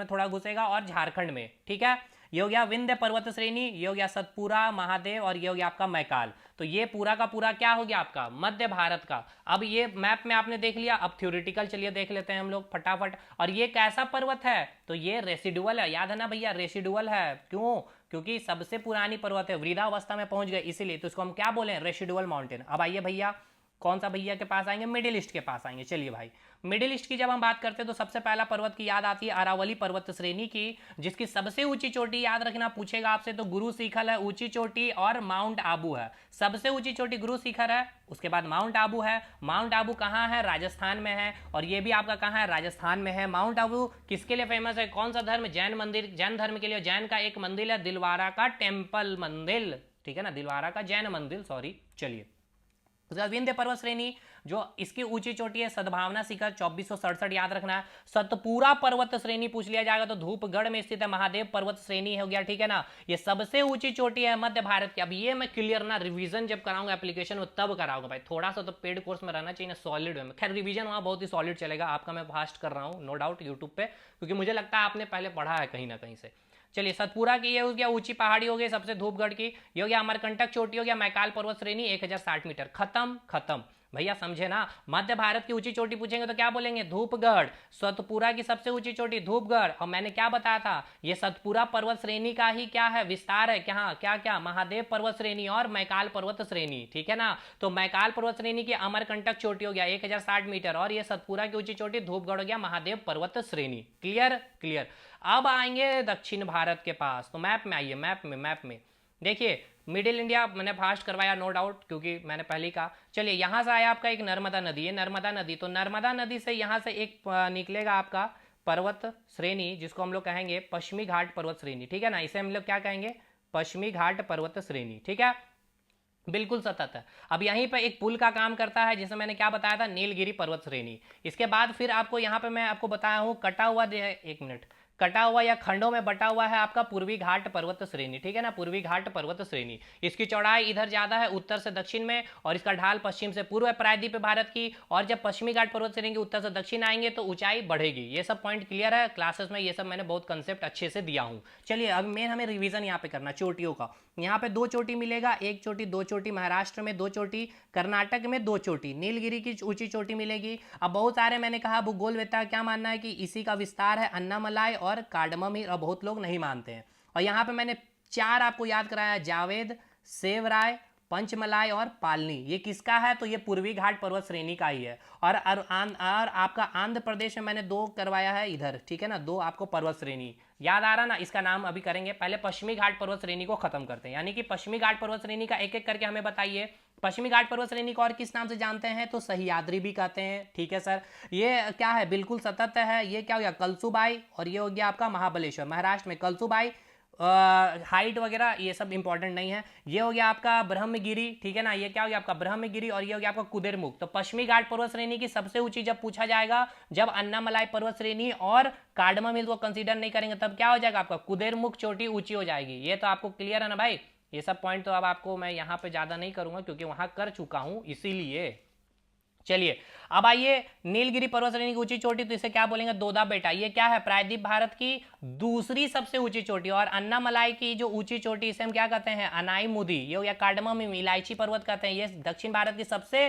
थोड़ा घुसेगा और झारखंड में, ठीक है। ये हो गया विंध्य पर्वत श्रेणी, ये हो गया सतपुरा, महादेव, और ये हो गया आपका मैकाल। तो ये पूरा का पूरा क्या हो गया आपका मध्य भारत का। अब ये मैप में आपने देख लिया, अब थ्योरेटिकल चलिए देख लेते हैं हम लोग फटाफट। और ये कैसा पर्वत है? तो ये रेसिडुअल है, याद है ना भैया, रेसिडुअल है। क्यों? क्योंकि सबसे पुरानी पर्वत है, वृद्धावस्था में पहुंच गए इसीलिए, तो इसको हम क्या बोले? Residual mountain. अब आइए भैया, कौन सा भैया के पास आएंगे? मिडिल ईस्ट के पास आएंगे। चलिए भाई, मिडिल ईस्ट की जब हम बात करते हैं तो सबसे पहला पर्वत की याद आती है अरावली पर्वत श्रेणी की, जिसकी सबसे ऊंची चोटी याद रखना, पूछेगा आपसे तो गुरु शिखर है ऊंची चोटी, और माउंट आबू है। सबसे ऊंची चोटी गुरु शिखर है, उसके बाद माउंट आबू है। माउंट आबू कहाँ है? राजस्थान में है। और ये भी आपका कहाँ है? राजस्थान में है। माउंट आबू किसके लिए फेमस है? कौन सा धर्म? जैन मंदिर, जैन धर्म के लिए। जैन का एक मंदिर है दिलवारा का टेम्पल मंदिर, ठीक है ना, दिलवारा का जैन मंदिर, सॉरी। चलिए, विंध्य पर्वत श्रेणी जो इसकी ऊंची चोटी है सद्भावना शिखर 2467 याद रखना है। सतपुरा पर्वत श्रेणी पूछ लिया जाएगा तो धूपगढ़ में स्थित है। महादेव पर्वत श्रेणी हो गया, ठीक है ना, ये सबसे ऊंची चोटी है मध्य भारत की। अब ये मैं क्लियर ना रिवीजन जब कराऊंगा एप्लीकेशन में तब कराऊंगा भाई, थोड़ा सा तो पेड कोर्स में रहना चाहिए ना, सॉलिड में। खैर रिवीजन वहां बहुत ही सॉलिड चलेगा, आपका मैं फास्ट कर रहा हूँ नो डाउट यूट्यूब पे, क्योंकि मुझे लगता है आपने पहले पढ़ा है कहीं ना कहीं से। चलिए, सतपुरा की ये हो गया ऊंची पहाड़ी हो गई सबसे, धूपगढ़ की ये हो गया अमरकंटक चोटी हो गया, मैकाल पर्वत श्रेणी 1060 मीटर। खत्म भैया, समझे ना। मध्य भारत की ऊंची चोटी पूछेंगे तो क्या बोलेंगे? धूपगढ़। सतपुरा की सबसे ऊंची चोटी धूपगढ़। और मैंने क्या बताया था, ये सतपुरा पर्वत श्रेणी का ही क्या है? विस्तार है। क्या महादेव पर्वत श्रेणी और मैकाल पर्वत श्रेणी, ठीक है ना। तो मैकाल पर्वत श्रेणी की अमरकंटक चोटी हो गया 1060 मीटर, और ये सतपुरा की ऊंची चोटी धूपगढ़ हो गया महादेव पर्वत श्रेणी। Clear clear. अब आएंगे दक्षिण भारत के पास, तो मैप में आइए, मैप में देखिए, मिडिल इंडिया मैंने फास्ट करवाया नो डाउट, क्योंकि मैंने पहले ही कहा। चलिए, यहां से आया आपका एक नर्मदा नदी है, नर्मदा नदी। तो नर्मदा नदी से यहां से एक निकलेगा आपका पर्वत श्रेणी, जिसको हम लोग कहेंगे पश्चिमी घाट पर्वत श्रेणी, ठीक है ना। इसे हम लोग क्या कहेंगे? पश्चिमी घाट पर्वत श्रेणी, ठीक है, बिल्कुल सतत है। अब यहीं पे एक पुल का काम करता है, जिसे मैंने क्या बताया था? नीलगिरी पर्वत श्रेणी। इसके बाद फिर आपको यहाँ पे मैं आपको बताया हूँ कटा हुआ, एक मिनट, कटा हुआ या खंडों में बटा हुआ है आपका पूर्वी घाट पर्वत श्रेणी, ठीक है ना, पूर्वी घाट पर्वत श्रेणी। इसकी चौड़ाई इधर ज्यादा है उत्तर से दक्षिण में, और इसका ढाल पश्चिम से पूर्व है प्रायद्वीप भारत की। और जब पश्चिमी घाट पर्वत श्रेणी के उत्तर से दक्षिण आएंगे तो ऊंचाई बढ़ेगी। ये सब पॉइंट क्लियर है, क्लासेस में ये सब मैंने बहुत कंसेप्ट अच्छे से दिया हूँ। चलिए, अब मेन हमें रिविजन यहाँ पे करना चोटियों का। यहाँ पे 2 चोटी मिलेगा, 1 चोटी, 2 चोटी महाराष्ट्र में, 2 चोटी कर्नाटक में, 2 चोटी नीलगिरी की ऊंची चोटी मिलेगी। अब बहुत सारे मैंने कहा भूगोलवेत्ता क्या मानना है कि इसी का विस्तार है अन्नामलाई और कार्डमम ही, और बहुत लोग नहीं मानते हैं। और यहाँ पे मैंने 4 आपको याद कराया, जावेद, सेवराय, पंचमलाई और पालनी। ये किसका है? तो ये पूर्वी घाट पर्वत श्रेणी का ही है। और आपका आंध्र प्रदेश में मैंने 2 करवाया है इधर, ठीक है ना, 2 आपको पर्वत श्रेणी याद आ रहा ना, इसका नाम अभी करेंगे। पहले पश्चिमी घाट पर्वत श्रेणी को खत्म करते हैं, यानी कि पश्चिमी घाट पर्वत श्रेणी का एक एक करके हमें बताइए। पश्चिमी घाट पर्वत श्रेणी को और किस नाम से जानते हैं? तो सह्याद्री भी कहते हैं, ठीक है सर। ये क्या है? बिल्कुल सतत है। ये क्या हो गया? कलसुबाई। और ये हो गया आपका महाबलेश्वर, महाराष्ट्र में कलसुबाई। हाइट वगैरह ये सब इंपॉर्टेंट नहीं है। ये हो गया आपका ब्रह्मगिरी, ठीक है ना, ये क्या हो गया आपका ब्रह्मगिरी। और ये हो गया आपका कुदेरमुख। तो पश्चिमी घाट पर्वत श्रेणी की सबसे ऊंची जब पूछा जाएगा, जब अन्नामलाई पर्वत श्रेणी और कार्डमम हिल को कंसीडर नहीं करेंगे, तब क्या हो जाएगा आपका? कुदेरमुख चोटी ऊंची हो जाएगी। ये तो आपको क्लियर है ना भाई। ये सब पॉइंट तो अब आपको मैं यहाँ पे ज्यादा नहीं करूंगा, क्योंकि वहां कर चुका हूं इसीलिए। चलिए अब आइए, नीलगिरी पर्वत श्रेणी की ऊंची चोटी, तो इसे क्या बोलेंगे, दोदा बेटा। ये क्या है, प्रायद्वीप भारत की दूसरी सबसे ऊंची चोटी। और अन्नामलाई की जो ऊंची चोटी, इसे हम क्या कहते हैं, अनाईमुदी। ये हो गया कार्डमम, इलायची पर्वत कहते हैं। ये दक्षिण भारत की सबसे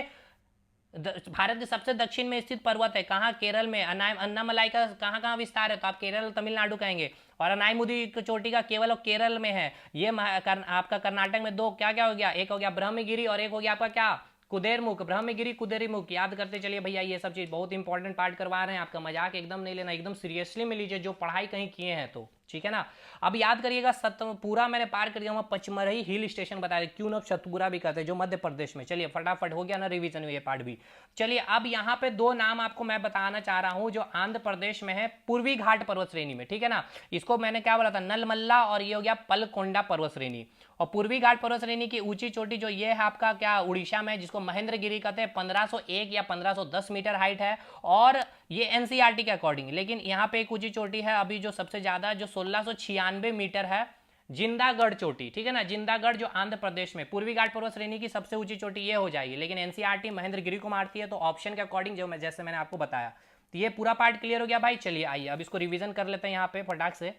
भारत के सबसे दक्षिण में स्थित पर्वत है। कहाँ, केरल में। अन्नामलाई का कहाँ कहाँ विस्तार है, तो आप केरल तमिलनाडु कहेंगे। और अनाईमुदी चोटी का केवल और केरल में है। ये आपका कर्नाटक में दो क्या क्या हो गया, एक हो गया ब्रह्मगिरी और एक हो गया आपका क्या, कुदेरमुख। ब्रह्मगिरी कुदेरमुख याद करते चलिए भैया, ये सब चीज बहुत इंपॉर्टेंट पार्ट करवा रहे हैं आपका, मजाक एकदम नहीं लेना, एकदम सीरियसली में लीजिए जो पढ़ाई कहीं किए हैं तो, ठीक है ना। अब याद करिएगा, पूरा मैंने पार कर दिया हूँ। पचमरही हिल स्टेशन बता रहे, क्यों ना सतपुरा भी कहते हैं, जो मध्य प्रदेश में। चलिए फटाफट हो गया ना रिवीजन ये पार्ट भी। चलिए अब यहाँ पे दो नाम आपको मैं बताना चाह रहा हूँ जो आंध्र प्रदेश में है, पूर्वी घाट पर्वत श्रेणी में, ठीक है ना। इसको मैंने क्या बोला था, नलमल्ला, और ये हो गया पलकोंडा पर्वत श्रेणी। और पूर्वी घाट पर्वत श्रेणी की ऊंची चोटी जो ये है आपका क्या, उड़ीसा में, जिसको महेंद्रगिरी कहते हैं, 1501 या 1510 मीटर हाइट है। और ये एनसीईआरटी के अकॉर्डिंग। लेकिन यहाँ पे एक ऊंची चोटी है अभी जो सबसे ज्यादा, जो 1696 मीटर है, जिंदागढ़ चोटी, ठीक है ना। जिंदागढ़ जो आंध्र प्रदेश में, पूर्वी घाट पर्वत श्रेणी की सबसे ऊंची चोटी ये हो जाएगी। लेकिन एनसीईआरटी महेंद्रगिरी को मारती है, तो ऑप्शन के अकॉर्डिंग जो जैसे मैंने आपको बताया। तो ये पूरा पार्ट क्लियर हो गया भाई। चलिए आइए अब इसको रिवीजन कर लेते हैं यहाँ पे फटाक से।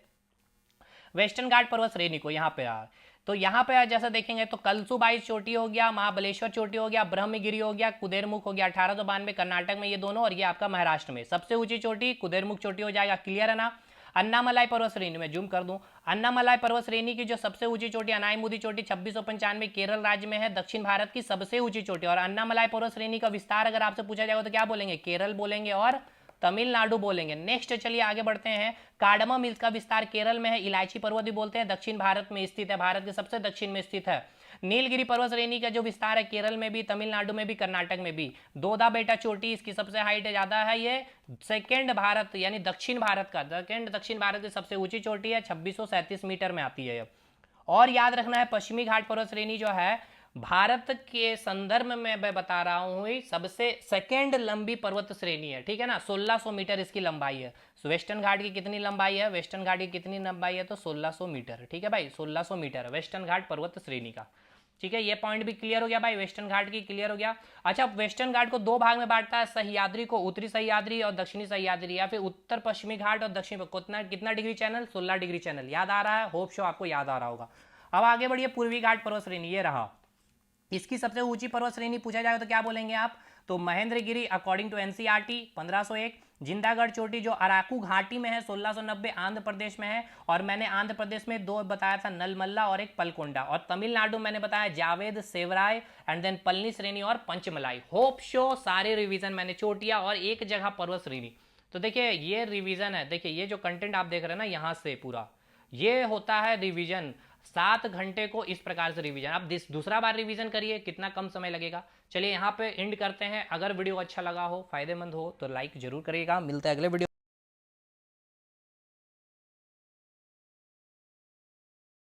वेस्टर्न घाट पर्वत श्रेणी को यहाँ पे यार, तो यहाँ पे जैसा देखेंगे तो कलसुबाई चोटी हो गया, महाबलेश्वर चोटी हो गया, ब्रह्मगिरी हो गया, कुदेरमुख हो गया। 1892 कर्नाटक में ये दोनों, और ये आपका महाराष्ट्र में सबसे ऊंची चोटी कुदेरमुख चोटी हो जाएगा। क्लियर है ना। अन्नामलाई पर्वत श्रेणी में जूम कर दूं, अन्नामलाई पर्वत श्रेणी की जो सबसे ऊंची चोटी अनाईमुदी चोटी 2695 केरल राज्य में है, दक्षिण भारत की सबसे ऊंची चोटी। और अन्नामलाई पर्वत श्रेणी का विस्तार अगर आपसे पूछा जाएगा तो क्या बोलेंगे, केरल बोलेंगे और तमिलनाडु बोलेंगे। नेक्स्ट चलिए आगे बढ़ते हैं। कार्डमम हिल्स का विस्तार केरल में है, इलायची पर्वत भी बोलते हैं, दक्षिण भारत में स्थित है, भारत के सबसे दक्षिण में स्थित है। नीलगिरी पर्वत श्रेणी का जो विस्तार है केरल में भी, तमिलनाडु में भी, कर्नाटक में भी। दोदा बेटा चोटी, इसकी सबसे हाइट ज्यादा है, ये सेकेंड भारत यानी दक्षिण भारत का, दक्षिण भारत की सबसे ऊंची चोटी है, 2637 मीटर में आती है। और याद रखना है पश्चिमी घाट पर्वत श्रेणी जो है भारत के संदर्भ में मैं बता रहा हूं, सबसे सेकेंड लंबी पर्वत श्रेणी है, ठीक है ना। 1600 मीटर इसकी लंबाई है। वेस्टर्न घाट की कितनी लंबाई है, वेस्टर्न घाट की कितनी लंबाई है, तो 1600 मीटर, ठीक है भाई, 1600 मीटर वेस्टर्न घाट पर्वत श्रेणी का। ठीक है, ये पॉइंट भी क्लियर हो गया भाई, वेस्टर्न घाट की क्लियर हो गया। अच्छा, वेस्टर्न घाट को दो भाग में बांटता है, सह्याद्री को, उत्तरी सह्याद्री और दक्षिणी सह्याद्री, या फिर उत्तर पश्चिमी घाट और दक्षिण। कितना डिग्री चैनल, 16 डिग्री चैनल। याद आ रहा है, होप शो आपको याद आ रहा होगा। अब आगे बढ़िए, पूर्वी घाट पर्वत श्रेणी ये रहा। इसकी सबसे ऊंची पर्वत श्रेणी पूछा जाएगा तो क्या बोलेंगे आप, तो Mahendragiri according to NCERT 1501। Jindhagada चोटी जो अराकू घाटी में है 1690 आंध्र प्रदेश में है। और मैंने आंध्र प्रदेश में दो बताया था, नलमल्ला और एक पलकोंडा। और तमिलनाडु मैंने बताया जावेद, सेवराय एंड देन पलनी श्रेणी और पंचमलाई। होप शो सारे रिवीजन मैंने चोटिया और एक जगह पर्वत श्रेणी। तो देखिए ये रिवीजन है, देखिए ये जो कंटेंट आप देख रहे हैं ना यहाँ से पूरा ये होता है रिवीजन। 7 घंटे को इस प्रकार से रिवीजन। आप दूसरा बार रिवीजन करिए, कितना कम समय लगेगा। चलिए यहाँ पे एंड करते हैं। अगर वीडियो अच्छा लगा हो, फायदेमंद हो तो लाइक जरूर करिएगा। मिलते हैं अगले वीडियो।